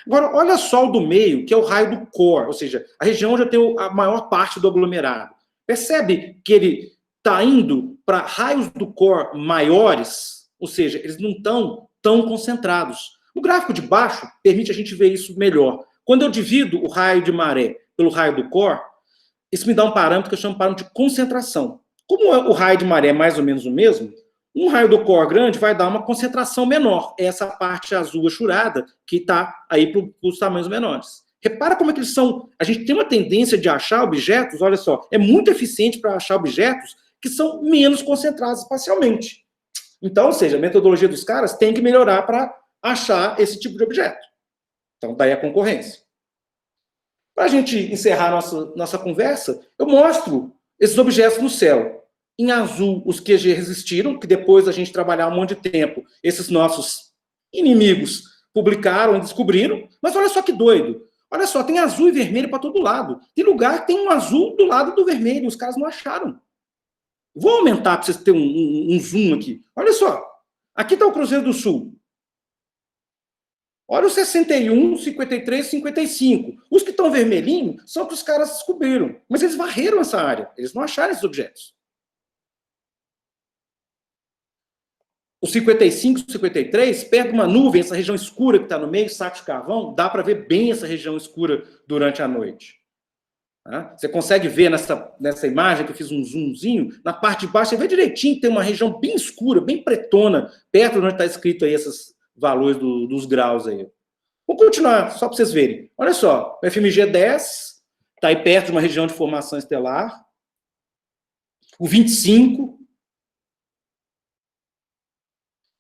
Agora, olha só o do meio, que é o raio do core, ou seja, a região onde tem a maior parte do aglomerado. Percebe que ele está indo para raios do core maiores, ou seja, eles não estão tão concentrados. O gráfico de baixo permite a gente ver isso melhor. Quando eu divido o raio de maré pelo raio do core, isso me dá um parâmetro que eu chamo de parâmetro de concentração. Como o raio de maré é mais ou menos o mesmo, um raio do core grande vai dar uma concentração menor. Essa parte azul achurada que está aí para os tamanhos menores. Repara como é que eles são... A gente tem uma tendência de achar objetos, olha só, é muito eficiente para achar objetos que são menos concentrados espacialmente. Então, ou seja, a metodologia dos caras tem que melhorar para achar esse tipo de objeto. Então, daí a concorrência. Para a gente encerrar nossa conversa, eu mostro esses objetos no céu. Em azul, os QG resistiram, que depois a gente trabalhar um monte de tempo, esses nossos inimigos publicaram e descobriram. Mas olha só que doido. Olha só, tem azul e vermelho para todo lado. Tem lugar que tem um azul do lado do vermelho, os caras não acharam. Vou aumentar para vocês terem um zoom aqui. Olha só. Aqui está o Cruzeiro do Sul. Olha os 61, 53, 55. Os que estão vermelhinhos são que os caras descobriram. Mas eles varreram essa área. Eles não acharam esses objetos. Os 55, 53, perto de uma nuvem, essa região escura que está no meio, saco de carvão, dá para ver bem essa região escura durante a noite. Você consegue ver nessa imagem que eu fiz um zoomzinho, na parte de baixo, você vê direitinho que tem uma região bem escura, bem pretona, perto de onde está escrito aí esses valores dos graus aí. Vou continuar, só para vocês verem. Olha só, o FMG 10 está aí perto de uma região de formação estelar. O 25.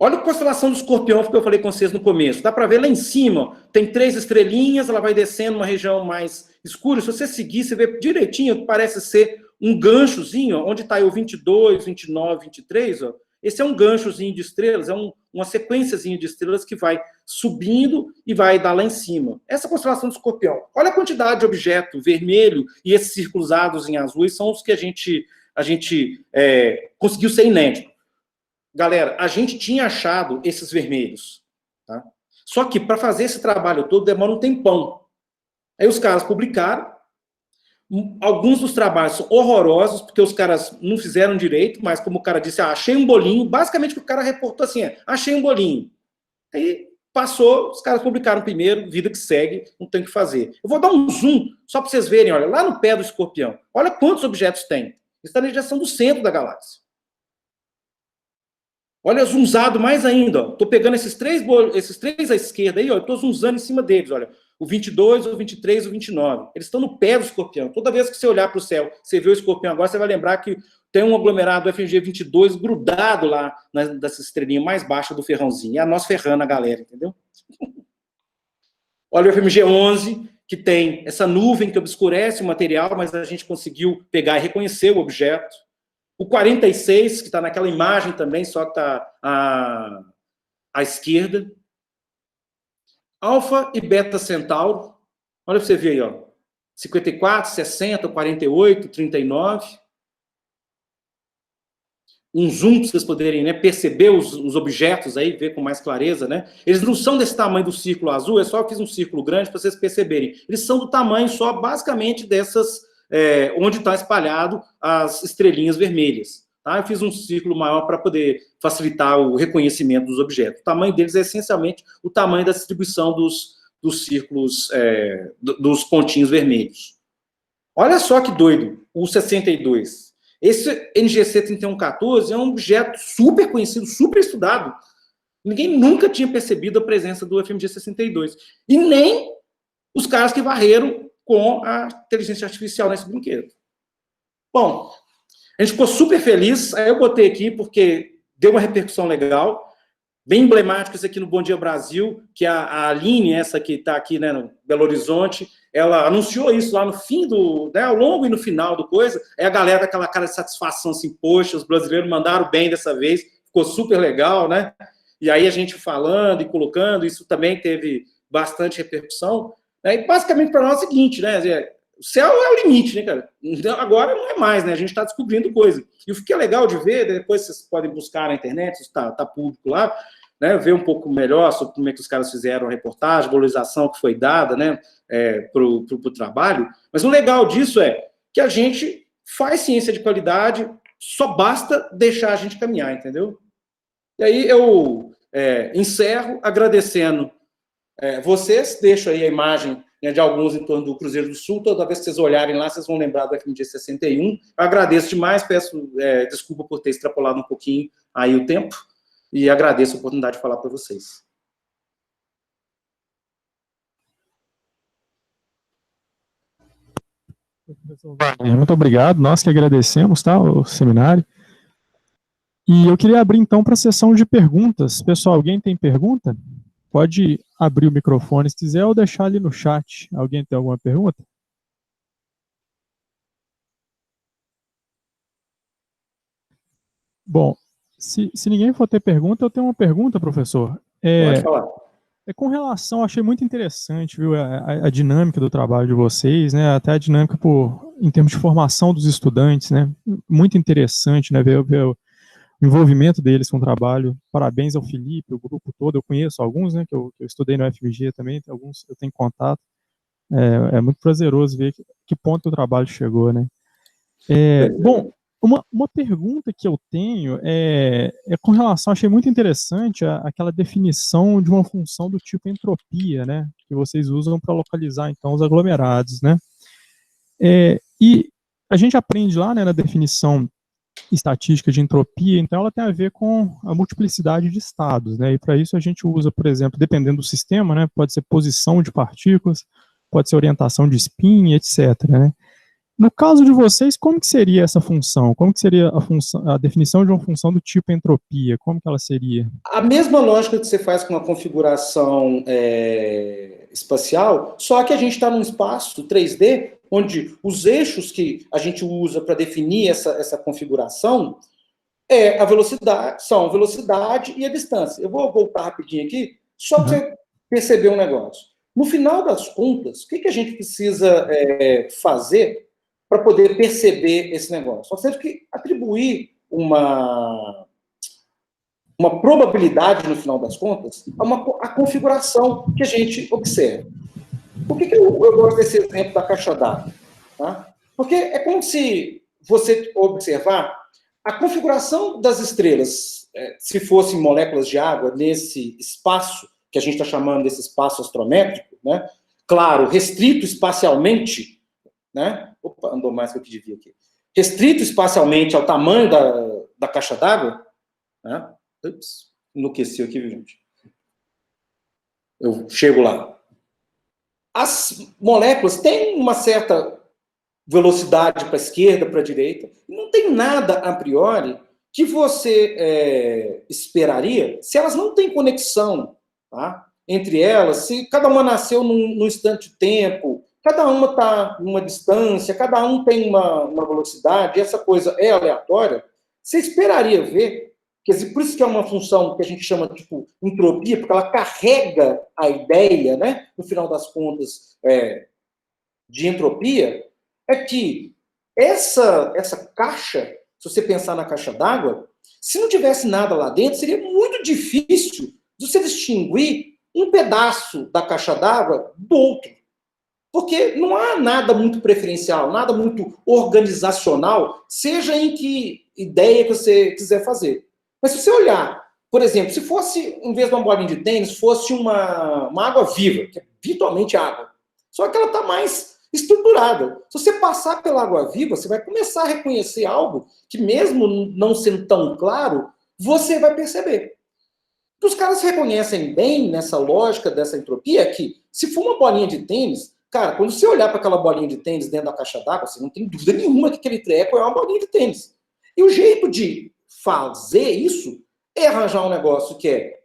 Olha a constelação do Escorpião que eu falei com vocês no começo. Dá para ver lá em cima, ó, tem 3 estrelinhas, ela vai descendo uma região mais escura. Se você seguir, você vê direitinho, parece ser um ganchozinho, ó, onde está aí o 22, 29, 23, ó. Esse é um ganchozinho de estrelas, é uma sequenciazinha de estrelas que vai subindo e vai dar lá em cima. Essa constelação do Escorpião. Olha a quantidade de objeto vermelho e esses círculos em azul são os que a gente conseguiu ser inédito. Galera, a gente tinha achado esses vermelhos. Tá? Só que para fazer esse trabalho todo demora um tempão. Aí os caras publicaram. Alguns dos trabalhos são horrorosos, porque os caras não fizeram direito, mas como o cara disse, achei um bolinho. Basicamente o cara reportou assim, achei um bolinho. Aí passou, os caras publicaram primeiro, vida que segue, não tem o que fazer. Eu vou dar um zoom, só para vocês verem, olha, lá no pé do Escorpião. Olha quantos objetos tem. Está na direção do centro da galáxia. Olha, zoomzado mais ainda, ó. Tô pegando esses três à esquerda aí, ó, eu tô zoomzando em cima deles, olha. O 22, o 23, o 29. Eles estão no pé do Escorpião. Toda vez que você olhar para o céu, você vê o Escorpião agora, você vai lembrar que tem um aglomerado FMG 22 grudado lá nessa estrelinha mais baixa do ferrãozinho. É a nossa ferrando a galera, entendeu? Olha o FMG 11, que tem essa nuvem que obscurece o material, mas a gente conseguiu pegar e reconhecer o objeto. O 46, que está naquela imagem também, só que está à esquerda. Alfa e Beta Centauro. Olha para você ver aí, ó. 54, 60, 48, 39. Um zoom para vocês poderem, né, perceber os objetos aí, ver com mais clareza, né? Eles não são desse tamanho do círculo azul, é só eu fiz um círculo grande para vocês perceberem. Eles são do tamanho só, basicamente, dessas... onde está espalhado as estrelinhas vermelhas. Tá? Eu fiz um círculo maior para poder facilitar o reconhecimento dos objetos. O tamanho deles é essencialmente o tamanho da distribuição dos círculos, dos pontinhos vermelhos. Olha só que doido, o 62. Esse NGC 3114 é um objeto super conhecido, super estudado. Ninguém nunca tinha percebido a presença do FMG 62. E nem os caras que varreram com a inteligência artificial nesse brinquedo. Bom, a gente ficou super feliz, aí eu botei aqui porque deu uma repercussão legal, bem emblemático isso aqui no Bom Dia Brasil, que a Aline, essa que está aqui, né, no Belo Horizonte, ela anunciou isso lá no fim né, ao longo e no final do coisa, aí a galera aquela cara de satisfação, assim, poxa, os brasileiros mandaram bem dessa vez, ficou super legal, né? E aí a gente falando e colocando, isso também teve bastante repercussão. E basicamente para nós é o seguinte, né? O céu é o limite, né, cara? Então, agora não é mais, né? A gente está descobrindo coisa. E o que é legal de ver, depois vocês podem buscar na internet, está público lá, né? Ver um pouco melhor sobre como é que os caras fizeram a reportagem, a valorização que foi dada, né? Pro trabalho. Mas o legal disso é que a gente faz ciência de qualidade, só basta deixar a gente caminhar, entendeu? E aí eu encerro agradecendo vocês, deixo aí a imagem né, de alguns em torno do Cruzeiro do Sul. Toda vez que vocês olharem lá, vocês vão lembrar do FMG 61. Eu agradeço demais, peço desculpa por ter extrapolado um pouquinho aí o tempo, e agradeço a oportunidade de falar para vocês. Muito obrigado, nós que agradecemos, tá, o seminário. E eu queria abrir, então, para a sessão de perguntas. Pessoal, alguém tem pergunta? Pode abrir o microfone se quiser ou deixar ali no chat. Alguém tem alguma pergunta? Bom, se ninguém for ter pergunta, eu tenho uma pergunta, professor. Pode falar. Com relação, achei muito interessante, viu, a dinâmica do trabalho de vocês, né, até a dinâmica em termos de formação dos estudantes, né, muito interessante, né, ver o envolvimento deles com o trabalho. Parabéns ao Felipe, o grupo todo, eu conheço alguns, né, que eu estudei no FMG também, alguns eu tenho contato, é muito prazeroso ver que ponto o trabalho chegou, né. Bom, uma pergunta que eu tenho é com relação, achei muito interessante aquela definição de uma função do tipo entropia, né, que vocês usam para localizar, então, os aglomerados, né. E a gente aprende lá, né, na definição estatística de entropia, então ela tem a ver com a multiplicidade de estados, né, e para isso a gente usa, por exemplo, dependendo do sistema, né, pode ser posição de partículas, pode ser orientação de spin, etc., né. No caso de vocês, como que seria essa função? Como que seria a definição de uma função do tipo entropia? Como que ela seria? A mesma lógica que você faz com a configuração espacial, só que a gente está num espaço 3D, onde os eixos que a gente usa para definir essa configuração são a velocidade e a distância. Eu vou voltar rapidinho aqui, só para você perceber um negócio. No final das contas, o que a gente precisa fazer para poder perceber esse negócio? Nós temos que atribuir uma probabilidade, no final das contas, a configuração que a gente observa. Por que eu gosto desse exemplo da caixa d'água? Tá? Porque é como se você observar a configuração das estrelas, se fossem moléculas de água, nesse espaço, que a gente está chamando desse espaço astrométrico, né? Claro, restrito espacialmente, né? Opa, andou mais do que devia aqui. Restrito espacialmente ao tamanho da caixa d'água, né? Ups, enlouqueceu aqui, viu, gente? Eu chego lá. As moléculas têm uma certa velocidade para a esquerda, para a direita. Não tem nada, a priori, que você esperaria se elas não têm conexão, tá, entre elas, se cada uma nasceu num instante de tempo, cada uma está numa distância, cada um tem uma velocidade, e essa coisa é aleatória, você esperaria ver. Quer dizer, por isso que é uma função que a gente chama, tipo, entropia, porque ela carrega a ideia, né, no final das contas, de entropia, é que essa caixa, se você pensar na caixa d'água, se não tivesse nada lá dentro, seria muito difícil de você distinguir um pedaço da caixa d'água do outro. Porque não há nada muito preferencial, nada muito organizacional, seja em que ideia que você quiser fazer. Mas se você olhar, por exemplo, se fosse, em vez de uma bolinha de tênis, fosse uma água viva, que é virtualmente água, só que ela está mais estruturada. Se você passar pela água viva, você vai começar a reconhecer algo que, mesmo não sendo tão claro, você vai perceber. O que os caras reconhecem bem nessa lógica dessa entropia é que, se for uma bolinha de tênis, cara, quando você olhar para aquela bolinha de tênis dentro da caixa d'água, você não tem dúvida nenhuma que aquele treco é uma bolinha de tênis. E o jeito de fazer isso é arranjar um negócio que é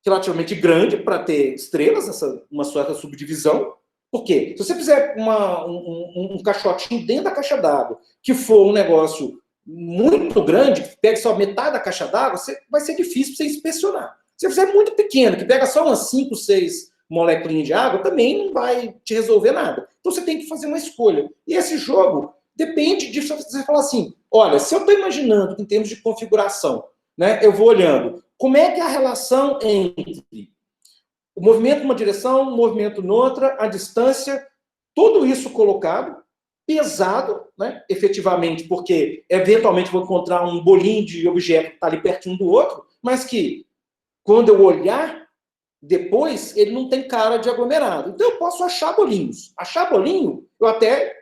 relativamente grande para ter estrelas, uma certa subdivisão. Porque se você fizer um caixotinho dentro da caixa d'água, que for um negócio muito grande, que pegue só metade da caixa d'água, vai ser difícil para você inspecionar. Se você fizer muito pequeno, que pega só umas 5, 6 moléculas de água, também não vai te resolver nada. Então você tem que fazer uma escolha. E esse jogo depende de você falar assim, olha, se eu estou imaginando em termos de configuração, né, eu vou olhando, como é que é a relação entre o movimento numa direção, o movimento noutra, a distância, tudo isso colocado, pesado, né, efetivamente, porque eventualmente vou encontrar um bolinho de objeto que está ali pertinho do outro, mas que, quando eu olhar, depois ele não tem cara de aglomerado. Então eu posso achar bolinhos. Achar bolinho, eu até,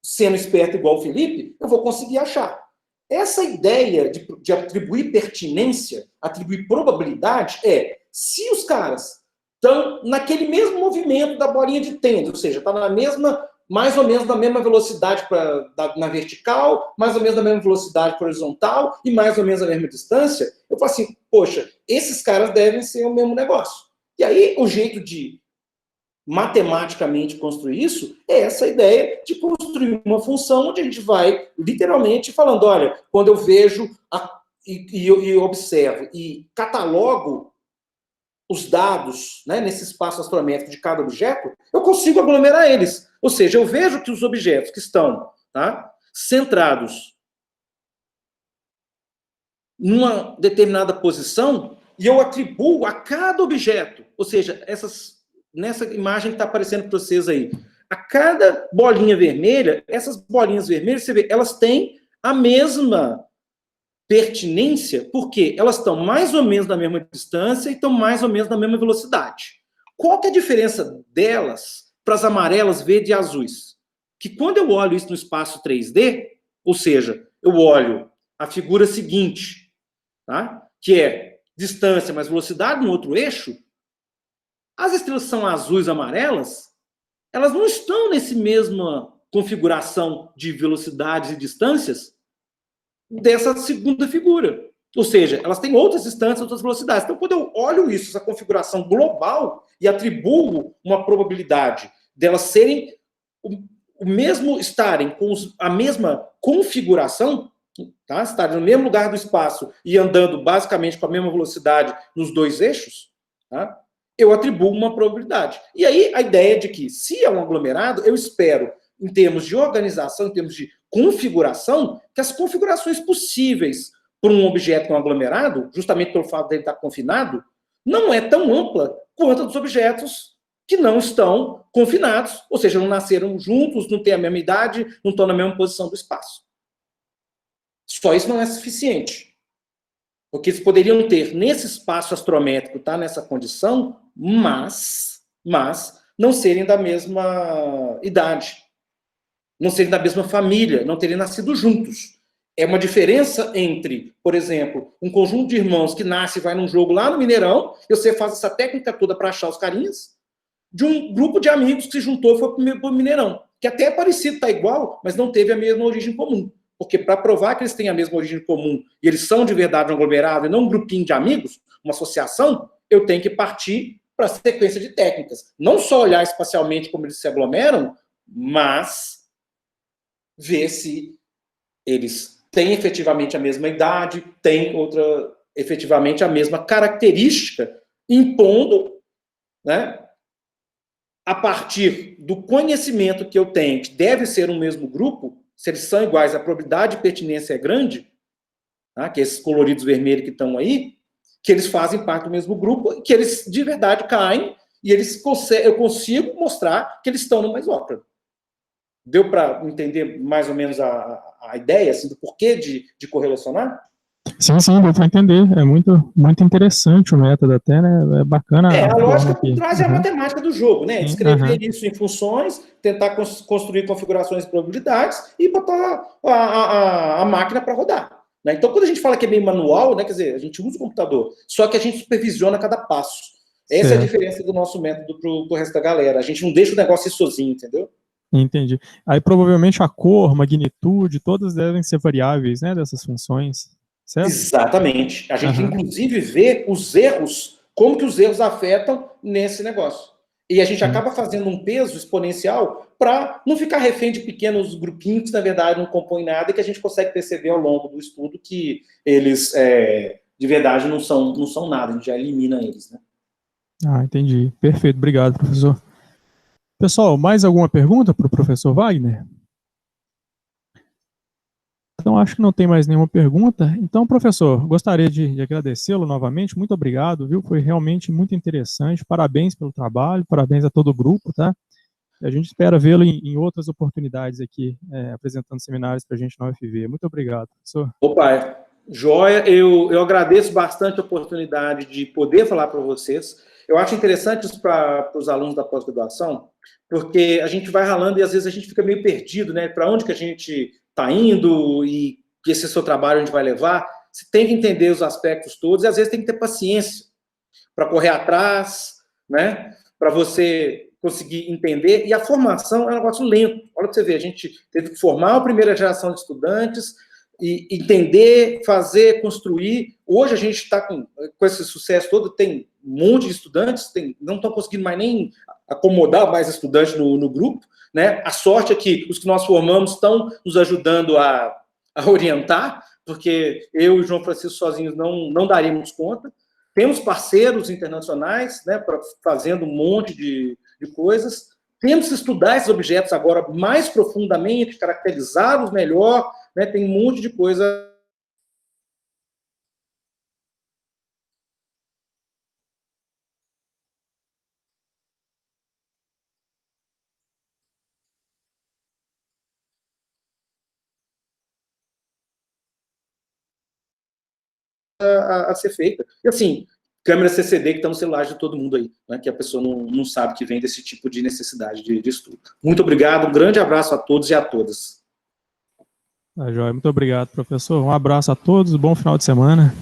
sendo esperto igual o Felipe, eu vou conseguir achar. Essa ideia de atribuir pertinência, atribuir probabilidade, se os caras estão naquele mesmo movimento da bolinha de tênis, ou seja, está na mesma, mais ou menos na mesma velocidade na vertical, mais ou menos na mesma velocidade para horizontal e mais ou menos na mesma distância, eu falo assim, poxa, esses caras devem ser o mesmo negócio. E aí, o jeito de matematicamente construir isso é essa ideia de construir uma função onde a gente vai literalmente falando, olha, quando eu vejo e observo e catalogo os dados, né, nesse espaço astrométrico de cada objeto, eu consigo aglomerar eles. Ou seja, eu vejo que os objetos que estão, tá, centrados numa determinada posição, e eu atribuo a cada objeto, ou seja, nessa imagem que está aparecendo para vocês aí, a cada bolinha vermelha, essas bolinhas vermelhas, você vê, elas têm a mesma pertinência, porque elas estão mais ou menos na mesma distância e estão mais ou menos na mesma velocidade. Qual que é a diferença delas para as amarelas, verde e azuis? Que quando eu olho isso no espaço 3D, ou seja, eu olho a figura seguinte, tá? Que é distância mais velocidade no outro eixo, as estrelas são azuis e amarelas, elas não estão nessa mesma configuração de velocidades e distâncias dessa segunda figura. Ou seja, elas têm outras distâncias, outras velocidades. Então, quando eu olho isso, essa configuração global, e atribuo uma probabilidade delas serem o mesmo, estarem com a mesma configuração, tá? Estarem no mesmo lugar do espaço e andando basicamente com a mesma velocidade nos dois eixos, tá? Eu atribuo uma probabilidade. E aí, a ideia de que, se é um aglomerado, eu espero, em termos de organização, em termos de configuração, que as configurações possíveis para um objeto com um aglomerado, justamente pelo fato de ele estar confinado, não é tão ampla quanto a dos objetos que não estão confinados, ou seja, não nasceram juntos, não têm a mesma idade, não estão na mesma posição do espaço. Só isso não é suficiente. Porque eles poderiam ter, nesse espaço astrométrico, tá, nessa condição, mas não serem da mesma idade, não serem da mesma família, não terem nascido juntos. É uma diferença entre, por exemplo, um conjunto de irmãos que nasce e vai num jogo lá no Mineirão, e você faz essa técnica toda para achar os carinhas, de um grupo de amigos que se juntou e foi para o Mineirão, que até é parecido, tá igual, mas não teve a mesma origem comum. Porque para provar que eles têm a mesma origem comum e eles são de verdade um aglomerado e não um grupinho de amigos, uma associação, eu tenho que partir para a sequência de técnicas. Não só olhar espacialmente como eles se aglomeram, mas ver se eles têm efetivamente a mesma idade, têm efetivamente a mesma característica, impondo, né, a partir do conhecimento que eu tenho, que deve ser um mesmo grupo, se eles são iguais, a probabilidade de pertinência é grande, tá? Que esses coloridos vermelhos que estão aí, que eles fazem parte do mesmo grupo, que eles de verdade caem, e eu consigo mostrar que eles estão no mais ópera. Deu para entender mais ou menos a ideia assim, do porquê de correlacionar? Sim, deu para entender. É muito interessante o método até, né? É bacana. A lógica por trás é a matemática do jogo, né? Escrever isso em funções, tentar construir configurações e probabilidades e botar a máquina para rodar. Né? Então, quando a gente fala que é meio manual, né, quer dizer, a gente usa o computador, só que a gente supervisiona cada passo. Essa é a diferença do nosso método pro resto da galera. A gente não deixa o negócio ir sozinho, entendeu? Entendi. Aí, provavelmente, a cor, magnitude, todas devem ser variáveis, né, dessas funções, certo? Exatamente. A gente, inclusive, vê os erros, como que os erros afetam nesse negócio. E a gente acaba fazendo um peso exponencial para não ficar refém de pequenos grupinhos que, na verdade, não compõem nada e que a gente consegue perceber ao longo do estudo que eles, de verdade, não são nada. A gente já elimina eles, né? Ah, entendi. Perfeito. Obrigado, professor. Pessoal, mais alguma pergunta para o professor Wagner? Então, acho que não tem mais nenhuma pergunta. Então, professor, gostaria de agradecê-lo novamente. Muito obrigado, viu? Foi realmente muito interessante. Parabéns pelo trabalho, parabéns a todo o grupo, tá? E a gente espera vê-lo em outras oportunidades aqui, apresentando seminários para a gente na UFV. Muito obrigado, professor. Opa, joia. Eu agradeço bastante a oportunidade de poder falar para vocês. Eu acho interessante isso para os alunos da pós-graduação, porque a gente vai ralando e às vezes a gente fica meio perdido, né? Para onde que a gente está indo e que esse seu trabalho a gente vai levar. Você tem que entender os aspectos todos e às vezes tem que ter paciência para correr atrás, né? Para você conseguir entender. E a formação é um negócio lento. Olha para você ver, a gente teve que formar a primeira geração de estudantes e entender, fazer, construir. Hoje a gente está com esse sucesso todo, tem um monte de estudantes, não estão conseguindo mais nem acomodar mais estudantes no grupo, né? A sorte é que os que nós formamos estão nos ajudando a orientar, porque eu e o João Francisco sozinhos não daríamos conta. Temos parceiros internacionais, né, fazendo um monte de coisas. Temos que estudar esses objetos agora mais profundamente, caracterizá-los melhor, né, tem um monte de coisa. A ser feita. E assim, câmera CCD que estão no celular de todo mundo aí, né, que a pessoa não sabe que vem desse tipo de necessidade de estudo. Muito obrigado, um grande abraço a todos e a todas. Tá, joia. Muito obrigado, professor. Um abraço a todos, bom final de semana.